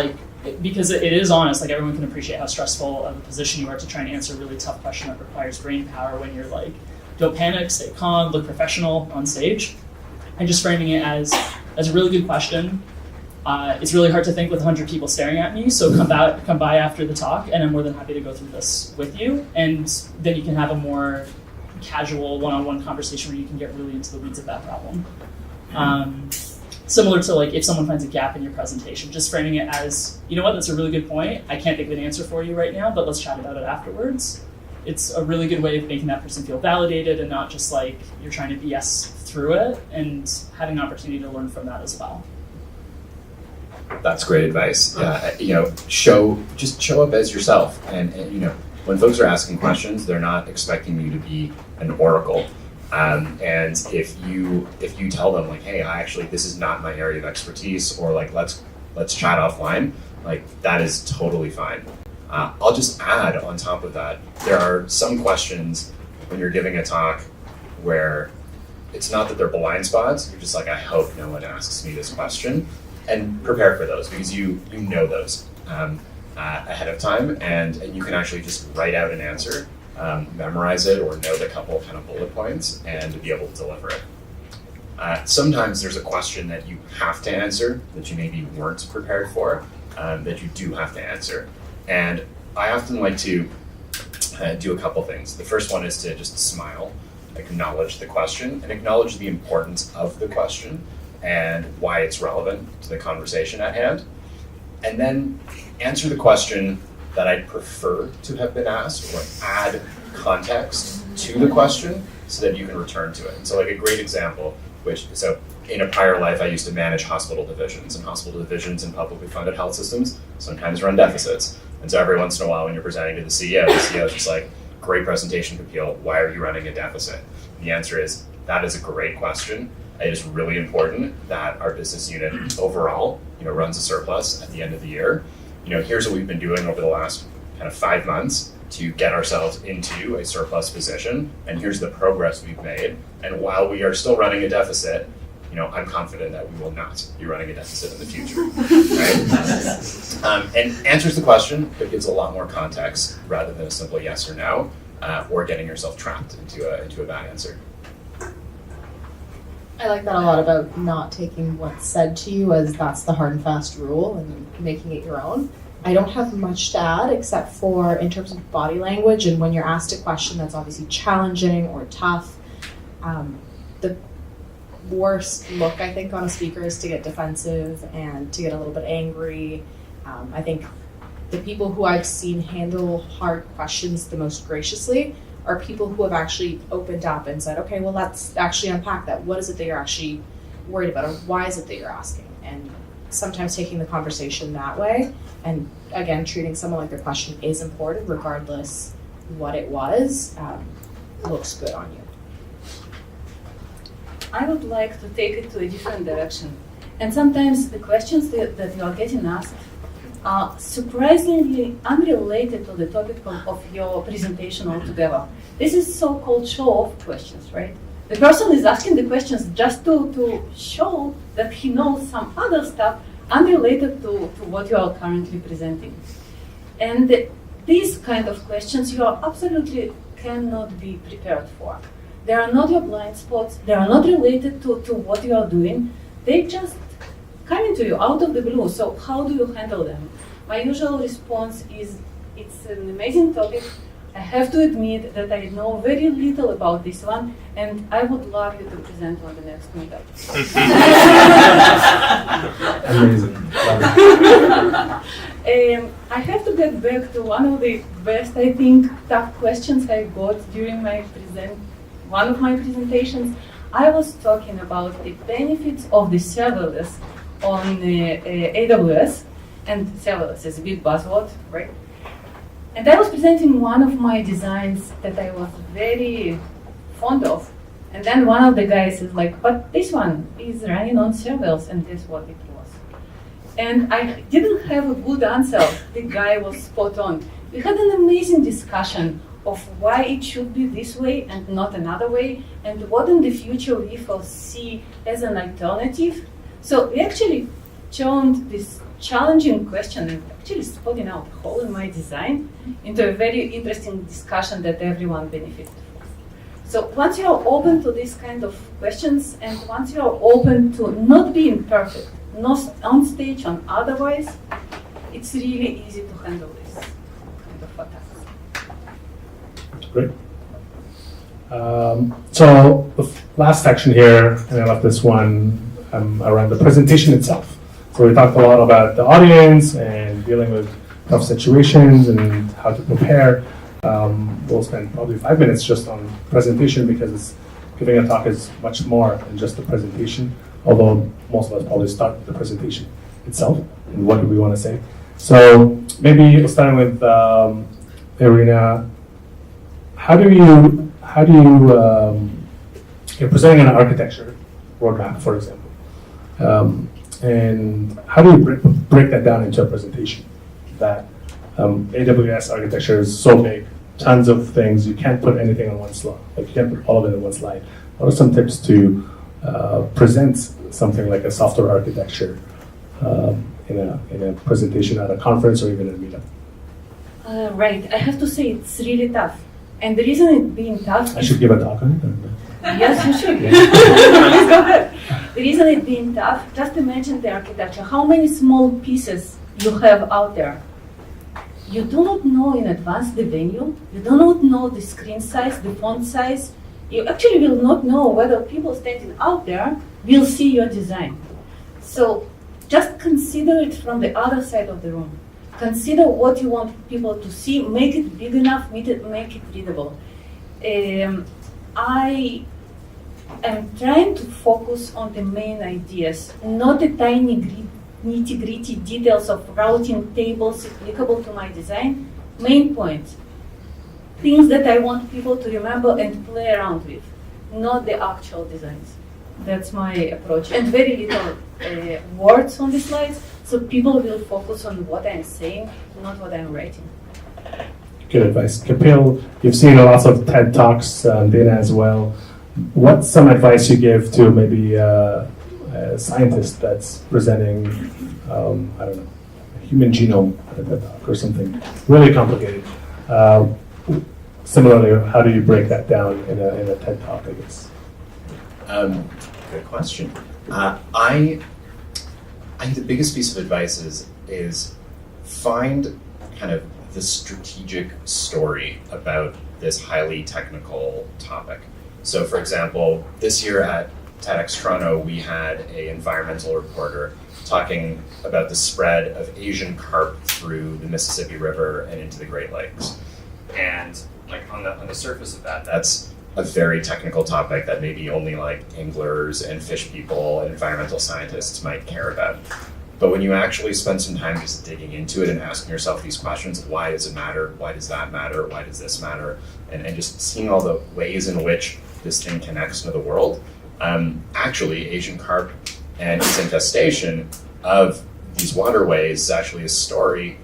because it is honest, everyone can appreciate how stressful of a position you are to try and answer a really tough question that requires brain power when you're don't panic, stay calm, look professional on stage. And just framing it as a really good question. It's really hard to think with 100 people staring at me, so come by after the talk, and I'm more than happy to go through this with you. And then you can have a more casual one-on-one conversation where you can get really into the weeds of that problem. Similar to if someone finds a gap in your presentation, just framing it as, you know what, that's a really good point. I can't think of an answer for you right now, but let's chat about it afterwards. It's a really good way of making that person feel validated and not just you're trying to BS through it, and having an opportunity to learn from that as well. That's great advice. Show up as yourself, and when folks are asking questions, they're not expecting you to be an oracle. And if you tell them hey, this is not my area of expertise, or let's chat offline, that is totally fine. I'll just add on top of that, there are some questions when you're giving a talk where it's not that they're blind spots. You're just I hope no one asks me this question. And prepare for those, because you know those ahead of time, and you can actually just write out an answer, memorize it, or note a couple kind of bullet points, and be able to deliver it. Sometimes there's a question that you have to answer that you maybe weren't prepared for, that you do have to answer. And I often like to do a couple things. The first one is to just smile, acknowledge the question, and acknowledge the importance of the question and why it's relevant to the conversation at hand. And then answer the question that I'd prefer to have been asked, or add context to the question so that you can return to it. And so a great example, so in a prior life, I used to manage hospital divisions, and hospital divisions in publicly funded health systems sometimes run deficits. And so every once in a while when you're presenting to the CEO is just great presentation, Kapil, why are you running a deficit? And the answer is, that is a great question. It is really important that our business unit overall, runs a surplus at the end of the year. Here's what we've been doing over the last kind of 5 months to get ourselves into a surplus position, and here's the progress we've made. And while we are still running a deficit, I'm confident that we will not be running a deficit in the future. Right? And answers the question, but gives a lot more context rather than a simple yes or no, or getting yourself trapped into a bad answer. I like that a lot about not taking what's said to you as that's the hard and fast rule and making it your own. I don't have much to add except for in terms of body language, and when you're asked a question that's obviously challenging or tough, the worst look I think on a speaker is to get defensive and to get a little bit angry. I think the people who I've seen handle hard questions the most graciously are people who have actually opened up and said, okay, well, let's actually unpack that. What is it that you're actually worried about, or why is it that you're asking? And sometimes taking the conversation that way, and again, treating someone like their question is important, regardless what it was, looks good on you. I would like to take it to a different direction. And sometimes the questions that you are getting asked are surprisingly unrelated to the topic of your presentation altogether. This is so-called show-off questions, right? The person is asking the questions just to show that he knows some other stuff unrelated to what you are currently presenting. And these kind of questions you are absolutely cannot be prepared for. They are not your blind spots, they are not related to what you are doing, they just coming to you out of the blue. So how do you handle them? My usual response is, it's an amazing topic. I have to admit that I know very little about this one, and I would love you to present on the next meetup. Amazing. I have to get back to one of the best, I think, tough questions I got during one of my presentations. I was talking about the benefits of the serverless on AWS, and serverless is a big buzzword, right? And I was presenting one of my designs that I was very fond of, and then one of the guys is like, but this one is running on serverless, and that's what it was. And I didn't have a good answer. The guy was spot on. We had an amazing discussion of why it should be this way and not another way, and what in the future we foresee as an alternative. So we actually turned this challenging question and actually spotting out a hole in my design into a very interesting discussion that everyone benefited from. So once you are open to these kind of questions, and once you are open to not being perfect, not on stage or otherwise, it's really easy to handle this kind of attacks. Great. So the last section here, and I left this one around the presentation itself. So we talked a lot about the audience and dealing with tough situations and how to prepare. We'll spend probably 5 minutes just on presentation, because giving a talk is much more than just the presentation, although most of us probably start with the presentation itself and what do we want to say. So maybe we'll start with Irina. How do you you're presenting an architecture roadmap, for example, and how do you break that down into a presentation? That AWS architecture is so big, tons of things, you can't put anything on one slide. Like, you can't put all of it in one slide. What are some tips to present something like a software architecture in a presentation at a conference or even at a meetup? Right, I have to say it's really tough. And the reason it being tough, I should give a talk on it? yes, you should. Please go ahead. The reason it being tough, just imagine the architecture. How many small pieces you have out there? You do not know in advance the venue. You do not know the screen size, the font size. You actually will not know whether people standing out there will see your design. So just consider it from the other side of the room. Consider what you want people to see, make it big enough, make it readable. I am trying to focus on the main ideas, not the tiny nitty-gritty details of routing tables applicable to my design. Main points, things that I want people to remember and play around with, not the actual designs. That's my approach. And very little words on the slides, so people will focus on what I'm saying, not what I'm writing. Good advice. Kapil, you've seen lots of TED Talks, Dana as well. What's some advice you give to maybe a scientist that's presenting, I don't know, a human genome at a TED Talk or something really complicated? Similarly, how do you break that down in a TED Talk, I guess? Good question. I think the biggest piece of advice is find kind of the strategic story about this highly technical topic. So, for example, this year at Tedx Toronto, we had an environmental reporter talking about the spread of Asian carp through the Mississippi River and into the Great Lakes. And like on the surface of that, that's a very technical topic that maybe only like anglers and fish people and environmental scientists might care about. But when you actually spend some time just digging into it and asking yourself these questions, why does it matter? Why does that matter? Why does this matter? And just seeing all the ways in which this thing connects to the world, Actually, Asian carp and its infestation of these waterways is actually a story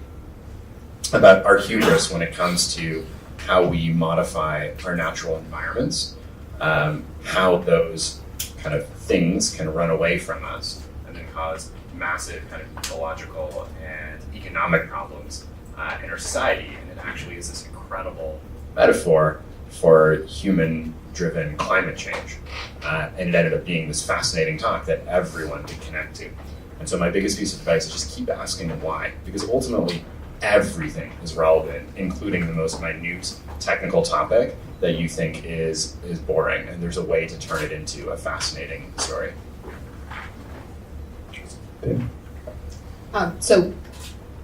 about our hubris when it comes to how we modify our natural environments, how those kind of things can run away from us and then cause massive kind of ecological and economic problems in our society. And it actually is this incredible metaphor for human-driven climate change. And it ended up being this fascinating talk that everyone could connect to. And so my biggest piece of advice is just keep asking why, because ultimately everything is relevant, including the most minute technical topic that you think is boring, and there's a way to turn it into a fascinating story. So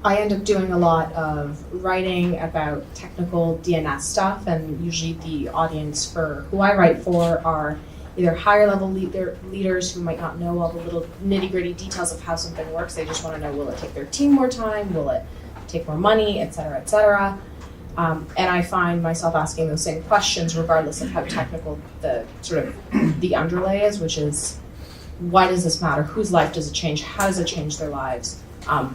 I end up doing a lot of writing about technical DNS stuff, and usually the audience for who I write for are either higher level leaders who might not know all the little nitty gritty details of how something works. They just want to know, will it take their team more time? Will it take more money, et cetera, et cetera. And I find myself asking those same questions regardless of how technical the sort of the underlay is, which is, why does this matter? Whose life does it change? How does it change their lives?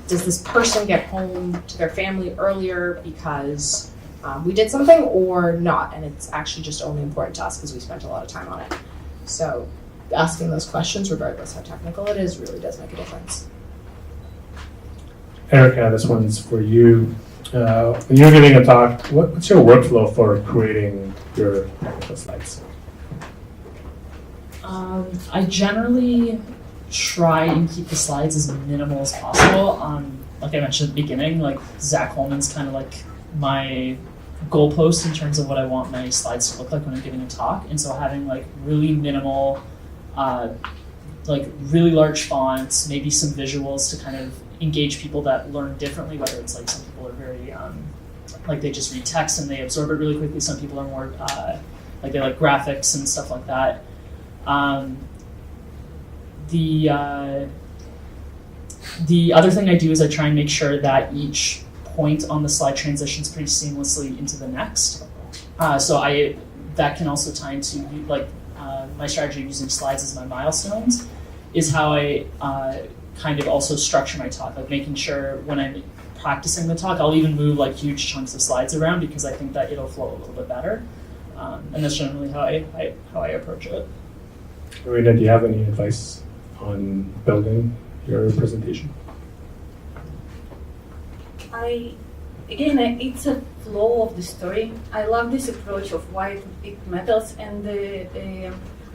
Does this person get home to their family earlier because we did something or not? And it's actually just only important to us because we spent a lot of time on it. So asking those questions, regardless how technical it is, really does make a difference. Erica, this one's for you. When you're giving a talk, what's your workflow for creating your technical slides? I generally try and keep the slides as minimal as possible. Like I mentioned at the beginning, like Zach Holman's kind of like my goalpost in terms of what I want my slides to look like when I'm giving a talk. And so having like really minimal, like really large fonts, maybe some visuals to kind of engage people that learn differently, whether it's like some people are very, like they just read text and they absorb it really quickly. Some people are more, like they like graphics and stuff like that. The other thing I do is I try and make sure that each point on the slide transitions pretty seamlessly into the next. So that can also tie into like my strategy of using slides as my milestones is how I kind of also structure my talk, like making sure when I'm practicing the talk, I'll even move like huge chunks of slides around because I think that it'll flow a little bit better. And that's generally how I approach it. Irina, do you have any advice on building your presentation? It's a flow of the story. I love this approach of why it matters, and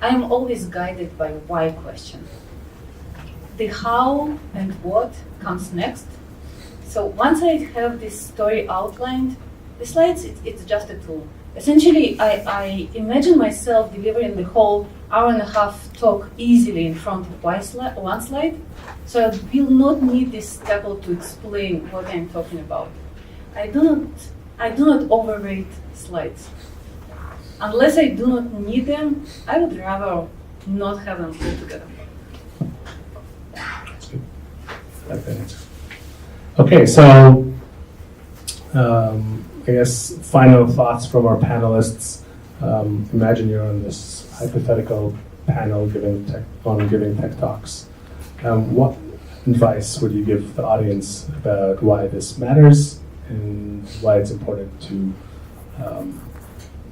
I'm always guided by why question. The how and what comes next. So once I have this story outlined, the slides, it's just a tool. Essentially, I imagine myself delivering the whole hour-and-a-half talk easily in front of one slide, so I will not need this stepper to explain what I'm talking about. I do not overrate slides. Unless I do not need them, I would rather not have them altogether. That's good. I like that answer. Okay, so I guess final thoughts from our panelists. Imagine you're on this hypothetical panel giving tech talks. What advice would you give the audience about why this matters and why it's important to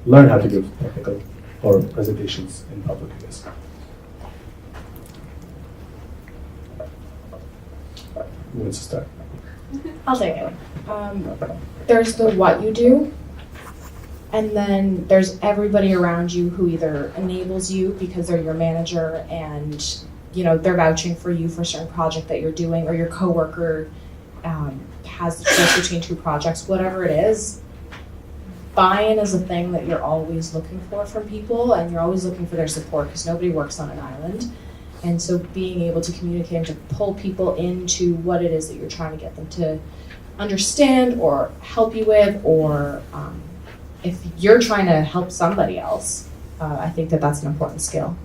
learn how to give technical or presentations in public, I guess? Who wants to start? I'll take it. There's the what you do, and then there's everybody around you who either enables you because they're your manager and they're vouching for you for a certain project that you're doing, or your coworker has the choice between two projects, whatever it is. Buy-in is a thing that you're always looking for from people, and you're always looking for their support because nobody works on an island. And so being able to communicate and to pull people into what it is that you're trying to get them to understand or help you with, or if you're trying to help somebody else, I think that that's an important skill.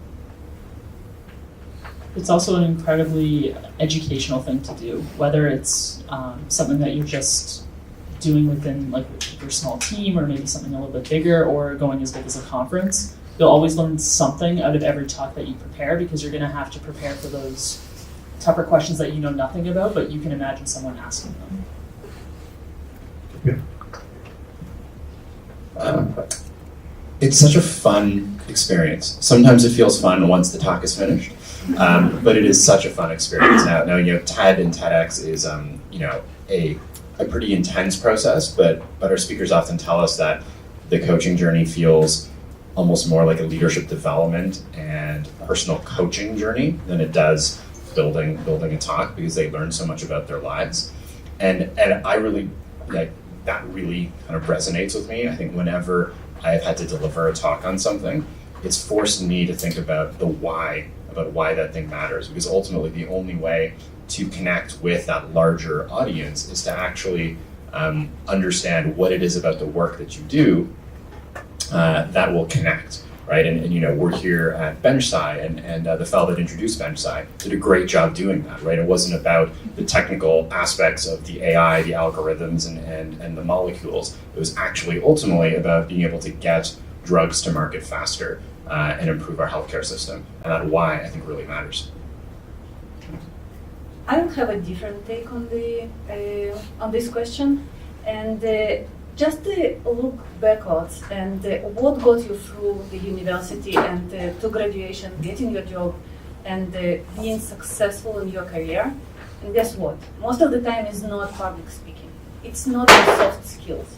It's also an incredibly educational thing to do, whether it's something that you're just doing within like your small team, or maybe something a little bit bigger, or going as big as a conference. you'll always learn something out of every talk that you prepare, because you're going to have to prepare for those tougher questions that you know nothing about, but you can imagine someone asking them. It's such a fun experience. Sometimes it feels fun once the talk is finished, but it is such a fun experience. Now TED and TEDx is a pretty intense process, but our speakers often tell us that the coaching journey feels almost more like a leadership development and personal coaching journey than it does building a talk, because they learn so much about their lives. And I really, that really kind of resonates with me. I think whenever I've had to deliver a talk on something, it's forced me to think about the why, about why that thing matters, because ultimately the only way to connect with that larger audience is to actually understand what it is about the work that you do that will connect, right? And we're here at BenchSci, and the fellow that introduced BenchSci did a great job doing that, right? It wasn't about the technical aspects of the AI, the algorithms, and the molecules. It was actually ultimately about being able to get drugs to market faster and improve our healthcare system. And that why, I think, really matters. I don't have a different take on this question, and just look backwards and what got you through the university and to graduation, getting your job, and being successful in your career. And guess what? Most of the time is not public speaking. It's not the soft skills.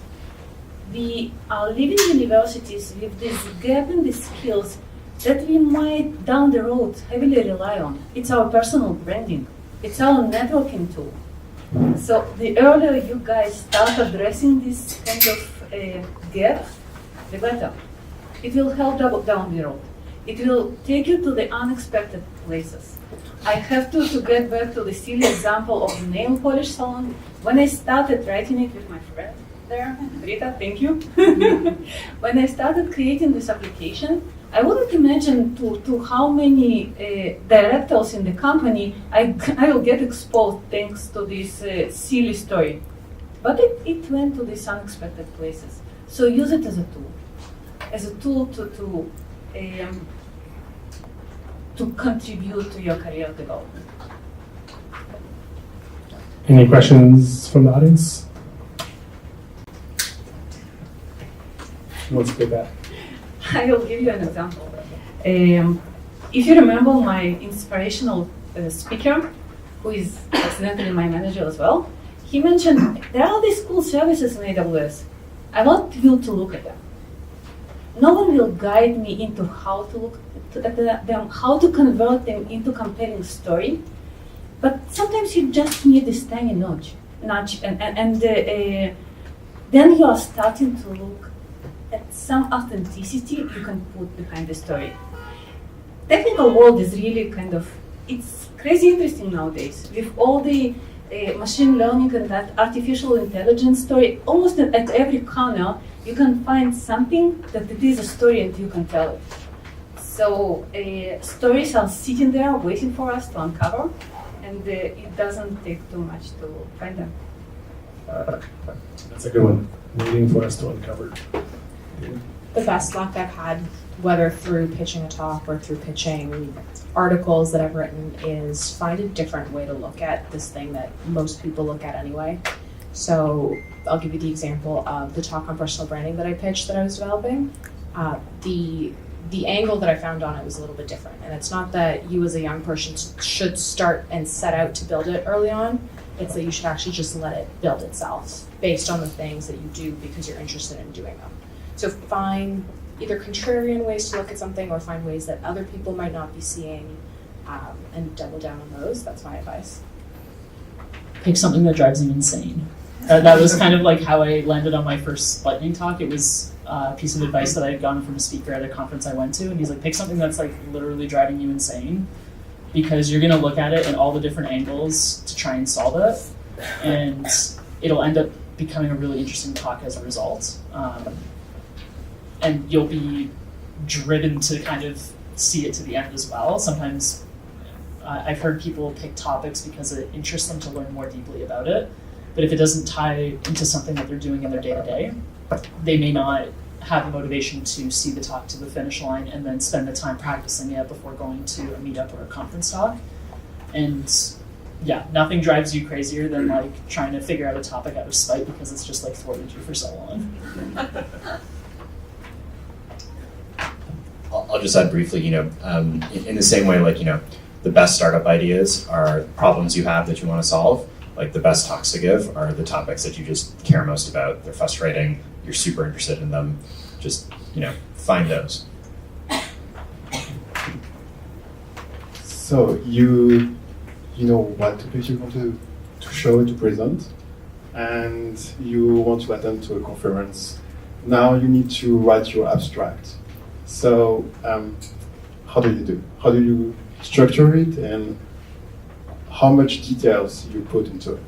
We are leaving universities with this gap in the skills that we might down the road heavily rely on. It's our personal branding. It's our networking tool. So the earlier you guys start addressing this kind of gap, the better. It will help down the road. It will take you to the unexpected places. I have to get back to the silly example of the nail polish salon. When I started writing it with my friend there, Rita, thank you. When I started creating this application, I wouldn't imagine to how many directors in the company I will get exposed thanks to this silly story. But it went to these unexpected places. So use it as a tool to contribute to your career development. Any questions from the audience? Who wants to take that? I will give you an example. If you remember my inspirational speaker, who is accidentally my manager as well, he mentioned there are these cool services in AWS. I want you to look at them. No one will guide me into how to look at them, how to convert them into compelling story, but sometimes you just need this tiny nudge, and then you are starting to look at some authenticity you can put behind the story. Technical world is really it's crazy interesting nowadays. With all the machine learning and that artificial intelligence story, almost at every corner, you can find something that it is a story and you can tell it. So stories are sitting there waiting for us to uncover, and it doesn't take too much to find them. That's a good one. Waiting for us to uncover. The best luck I've had, whether through pitching a talk or through pitching articles that I've written, is find a different way to look at this thing that most people look at anyway. So I'll give you the example of the talk on personal branding that I pitched that I was developing. The angle that I found on it was a little bit different. And it's not that you as a young person should start and set out to build it early on. It's that you should actually just let it build itself based on the things that you do because you're interested in doing them. So find either contrarian ways to look at something or find ways that other people might not be seeing, and double down on those. That's my advice. Pick something that drives you insane. That was kind of like how I landed on my first lightning talk. It was a piece of advice that I had gotten from a speaker at a conference I went to, and he's like, pick something that's like literally driving you insane, because you're gonna look at it in all the different angles to try and solve it, and it'll end up becoming a really interesting talk as a result. And you'll be driven to kind of see it to the end as well. Sometimes I've heard people pick topics because it interests them to learn more deeply about it. But if it doesn't tie into something that they're doing in their day-to-day, they may not have the motivation to see the talk to the finish line and then spend the time practicing it before going to a meetup or a conference talk. And yeah, nothing drives you crazier than like trying to figure out a topic out of spite because it's just like thwarted you for so long. I'll just add briefly, in the same way, like, the best startup ideas are problems you have that you want to solve. Like the best talks to give are the topics that you just care most about. They're frustrating, you're super interested in them. Just, find those. So you know what topics you want to show, to present, and you want to attend to a conference. Now you need to write your abstract. So how do you do? How do you structure it, and how much details you put into it?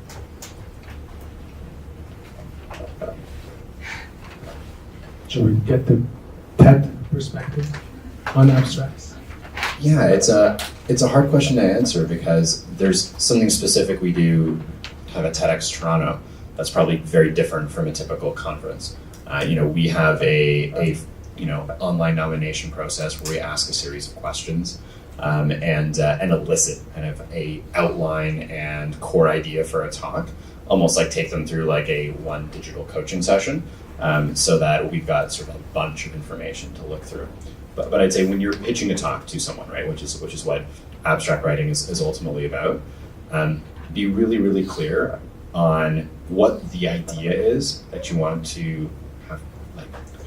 Shall we get the TED perspective on abstracts? Yeah, it's a hard question to answer because there's something specific we do kind of at Tedx Toronto that's probably very different from a typical conference. We have a online nomination process where we ask a series of questions and elicit kind of a outline and core idea for a talk, almost like take them through like a one digital coaching session, so that we've got sort of a bunch of information to look through. But I'd say when you're pitching a talk to someone, right, which is what abstract writing is ultimately about, be really, really clear on what the idea is that you want to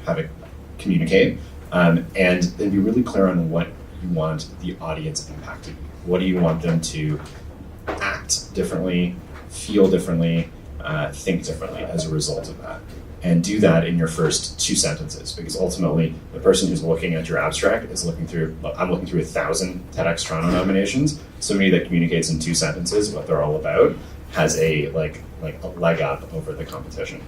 have it communicate, and then be really clear on what you want the audience impact to be. What do you want them to act differently, feel differently, think differently as a result of that? And do that in your first 2 sentences, because ultimately the person who's looking at your abstract is looking through, I'm looking through 1,000 Tedx Toronto nominations. Somebody that communicates in 2 sentences what they're all about has a like a leg up over the competition.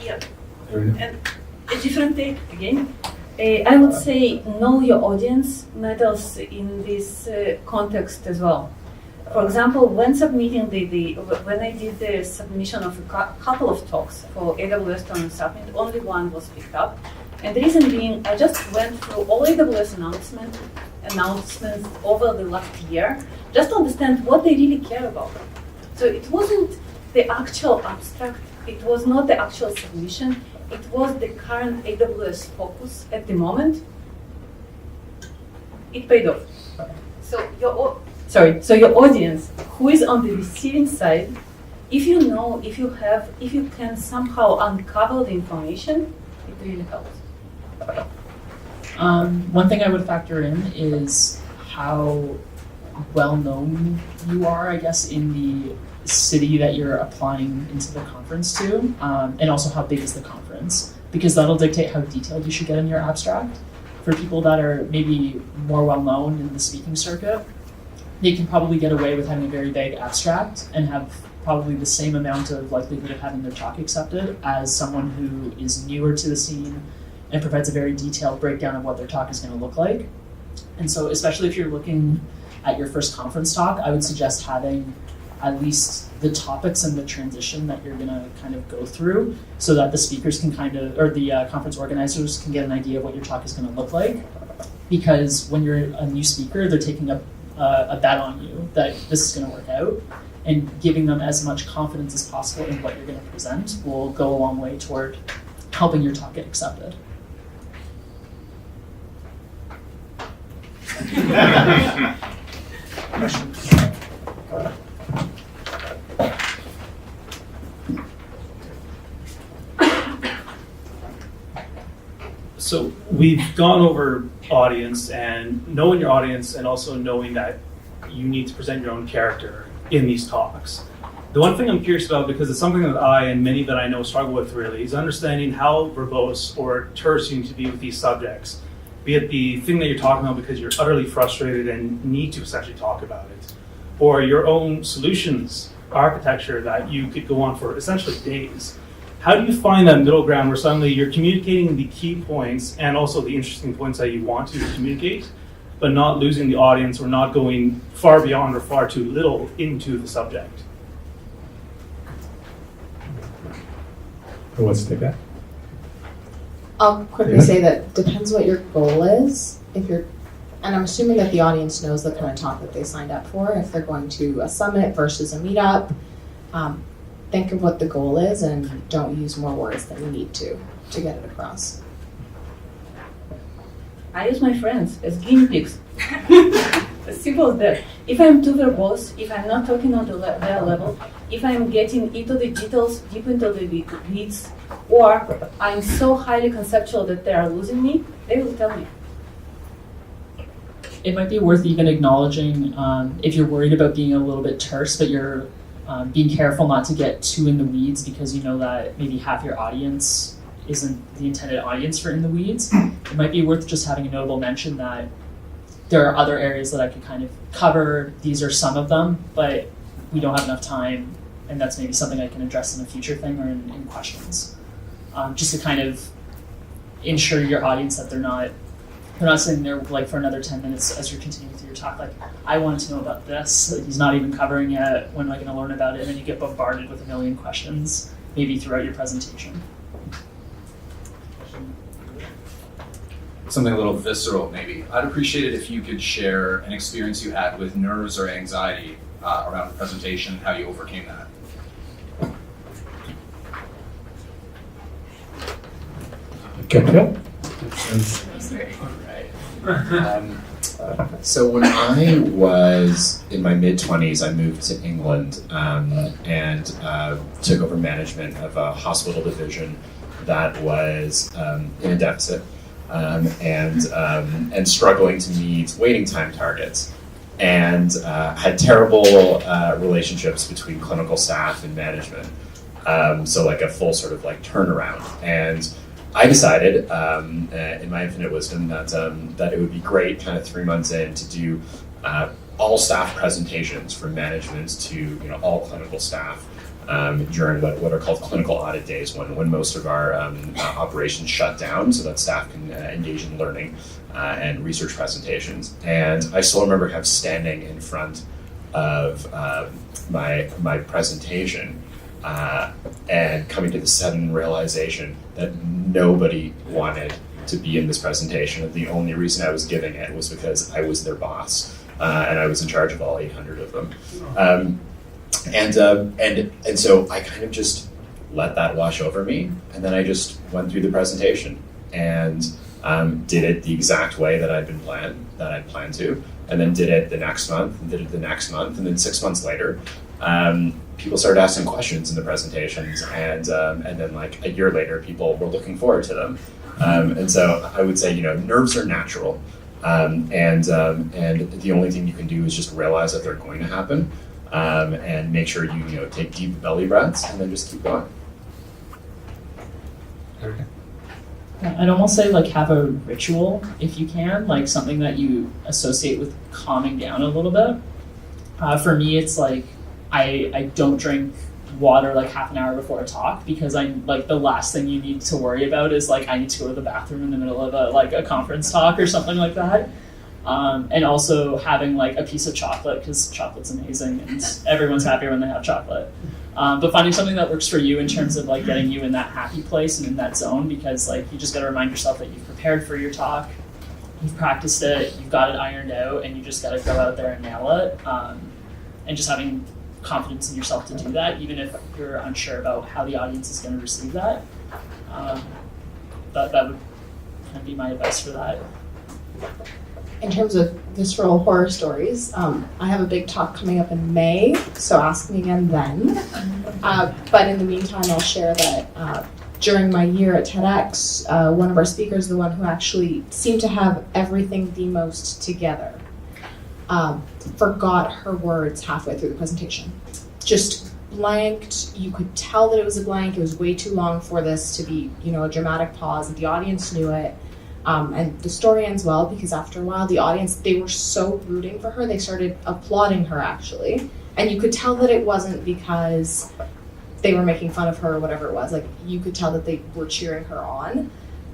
Yeah, and a different take again. I would say know your audience matters in this context as well. For example, when submitting when I did the submission of a couple of talks for AWS Toronto Summit, only one was picked up. And the reason being, I just went through all AWS announcements over the last year, just to understand what they really care about. So it wasn't the actual abstract, it was not the actual submission, it was the current AWS focus at the moment. It paid off. So your audience, who is on the receiving side, if you can somehow uncover the information, it really helps. One thing I would factor in is how well known you are, I guess, in the city that you're applying into the conference to, and also how big is the conference, because that'll dictate how detailed you should get in your abstract. For people that are maybe more well known in the speaking circuit, they can probably get away with having a very vague abstract and have probably the same amount of likelihood of having their talk accepted as someone who is newer to the scene and provides a very detailed breakdown of what their talk is going to look like. And so especially if you're looking at your first conference talk, I would suggest having at least the topics and the transition that you're going to kind of go through so that the speakers can or the conference organizers can get an idea of what your talk is going to look like. Because when you're a new speaker, they're taking a bet on you that this is going to work out, and giving them as much confidence as possible in what you're going to present will go a long way toward helping your talk get accepted. So we've gone over audience and knowing your audience, and also knowing that you need to present your own character in these talks. The one thing I'm curious about, because it's something that I and many that I know struggle with really, is understanding how verbose or terse you need to be with these subjects. Be it the thing that you're talking about because you're utterly frustrated and need to essentially talk about it, or your own solutions architecture that you could go on for essentially days. How do you find that middle ground where suddenly you're communicating the key points and also the interesting points that you want to communicate, but not losing the audience or not going far beyond or far too little into the subject? Who wants to take that? I'll quickly Yeah. say that depends what your goal is. And I'm assuming that the audience knows the kind of talk that they signed up for. If they're going to a summit versus a meetup, think of what the goal is and don't use more words than you need to get it across. I use my friends as guinea pigs. As simple as that. If I'm too verbose, if I'm not talking on their level, if I'm getting into the details, deep into the weeds, or I'm so highly conceptual that they are losing me, they will tell me. It might be worth even acknowledging if you're worried about being a little bit terse, but you're being careful not to get too in the weeds because you know that maybe half your audience isn't the intended audience for in the weeds. It might be worth just having a notable mention that there are other areas that I could kind of cover. These are some of them, but we don't have enough time, and that's maybe something I can address in a future thing or in questions. Just to kind of ensure your audience that they're not sitting there like for another 10 minutes as you're continuing through your talk, like, I wanted to know about this, like, he's not even covering it, when am I going to learn about it? And then you get bombarded with a million questions, maybe throughout your presentation. Something a little visceral, maybe. I'd appreciate it if you could share an experience you had with nerves or anxiety around the presentation, how you overcame that. Gabriel? So when I was in my mid-20s, I moved to England and took over management of a hospital division that was in a deficit and struggling to meet waiting time targets, and had terrible relationships between clinical staff and management. So like a full sort of like turnaround. And I decided, in my infinite wisdom, that it would be great, kind of 3 months in, to do all staff presentations from management to all clinical staff during what are called clinical audit days, when most of our operations shut down, so that staff can engage in learning and research presentations. And I still remember kind of standing in front of my presentation. And coming to the sudden realization that nobody wanted to be in this presentation. And the only reason I was giving it was because I was their boss, and I was in charge of all 800 of them. And so I kind of just let that wash over me, and then I just went through the presentation and did it the exact way that I'd planned to, and then did it the next month, and did it the next month, and then 6 months later. People started asking questions in the presentations, and then like a year later, people were looking forward to them. And so I would say, nerves are natural, and the only thing you can do is just realize that they're going to happen, and make sure you take deep belly breaths, and then just keep going. Okay. I'd almost say like have a ritual if you can, like something that you associate with calming down a little bit. For me, it's like I don't drink water like half an hour before a talk, because I'm like, the last thing you need to worry about is like I need to go to the bathroom in the middle of a conference talk or something like that. And also having like a piece of chocolate, because chocolate's amazing and everyone's happier when they have chocolate. But finding something that works for you in terms of like getting you in that happy place and in that zone, because like you just got to remind yourself that you've prepared for your talk, you've practiced it, you've got it ironed out, and you just got to go out there and nail it. And just having confidence in yourself to do that, even if you're unsure about how the audience is going to receive that. That would kind of be my advice for that. In terms of visceral horror stories, I have a big talk coming up in May, so ask me again then. But in the meantime, I'll share that during my year at Tedx, one of our speakers, the one who actually seemed to have everything the most together, forgot her words halfway through the presentation. Just blanked. You could tell that it was a blank. It was way too long for this to be, a dramatic pause. The audience knew it. And the story ends well, because after a while, the audience, they were so rooting for her, they started applauding her, actually. And you could tell that it wasn't because they were making fun of her or whatever it was. Like, you could tell that they were cheering her on.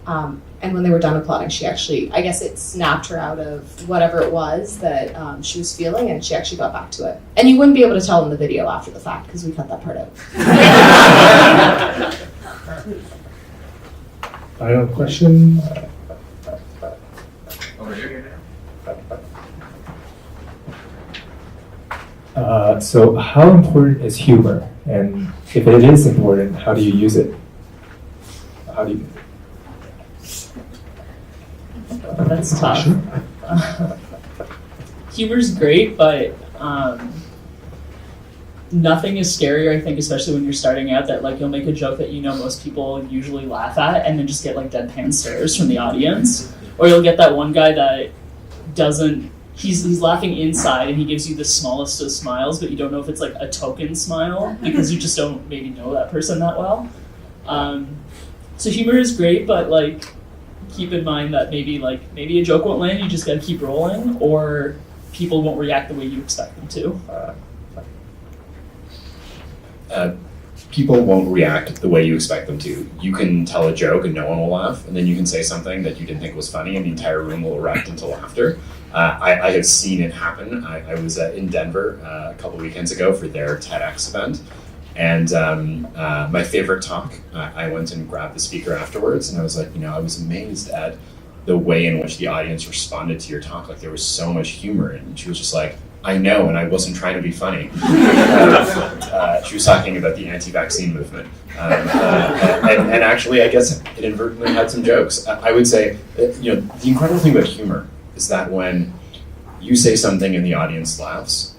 And when they were done applauding, she actually, I guess it snapped her out of whatever it was that she was feeling, and she actually got back to it. And you wouldn't be able to tell in the video after the fact, because we cut that part out. Final question? Over here. So how important is humor? And if it is important, how do you use it? How do you? That's tough. Humor's great, but nothing is scarier, I think, especially when you're starting out, that like you'll make a joke that you know most people usually laugh at and then just get like deadpan stares from the audience. Or you'll get that one guy that doesn't, he's laughing inside and he gives you the smallest of smiles, but you don't know if it's like a token smile because you just don't maybe know that person that well. So humor is great, but like keep in mind that maybe a joke won't land, you just gotta keep rolling, or people won't react the way you expect them to. People won't react the way you expect them to. You can tell a joke and no one will laugh, and then you can say something that you didn't think was funny and the entire room will erupt into laughter. I have seen it happen. I was in Denver a couple weekends ago for their Tedx event, and my favorite talk, I went and grabbed the speaker afterwards, and I was like, I was amazed at the way in which the audience responded to your talk. Like there was so much humor, and she was just like, I know, and I wasn't trying to be funny. She was talking about the anti-vaccine movement. And actually, I guess it inadvertently had some jokes. I would say, the incredible thing about humor is that when you say something and the audience laughs,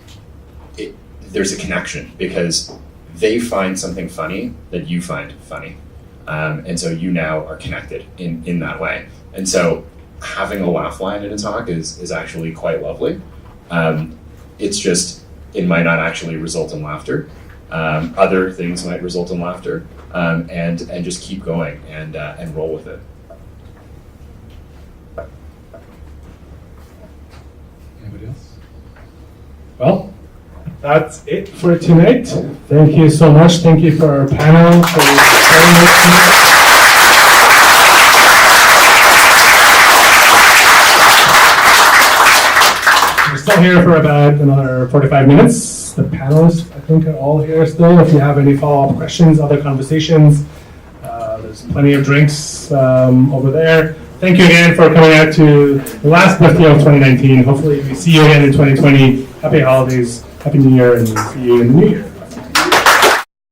there's a connection because they find something funny that you find funny. And so you now are connected in that way. And so having a laugh line in a talk is actually quite lovely. It's just, it might not actually result in laughter. Other things might result in laughter, and just keep going and roll with it. Anybody else? Well, that's it for tonight. Thank you so much. Thank you for our panel for sharing with me. We're still here for about another 45 minutes. The panelists, I think, are all here still. If you have any follow-up questions, other conversations, there's plenty of drinks over there. Thank you again for coming out to the last birthday of 2019. Hopefully we see you again in 2020. Happy holidays, Happy New Year, and see you in the new year.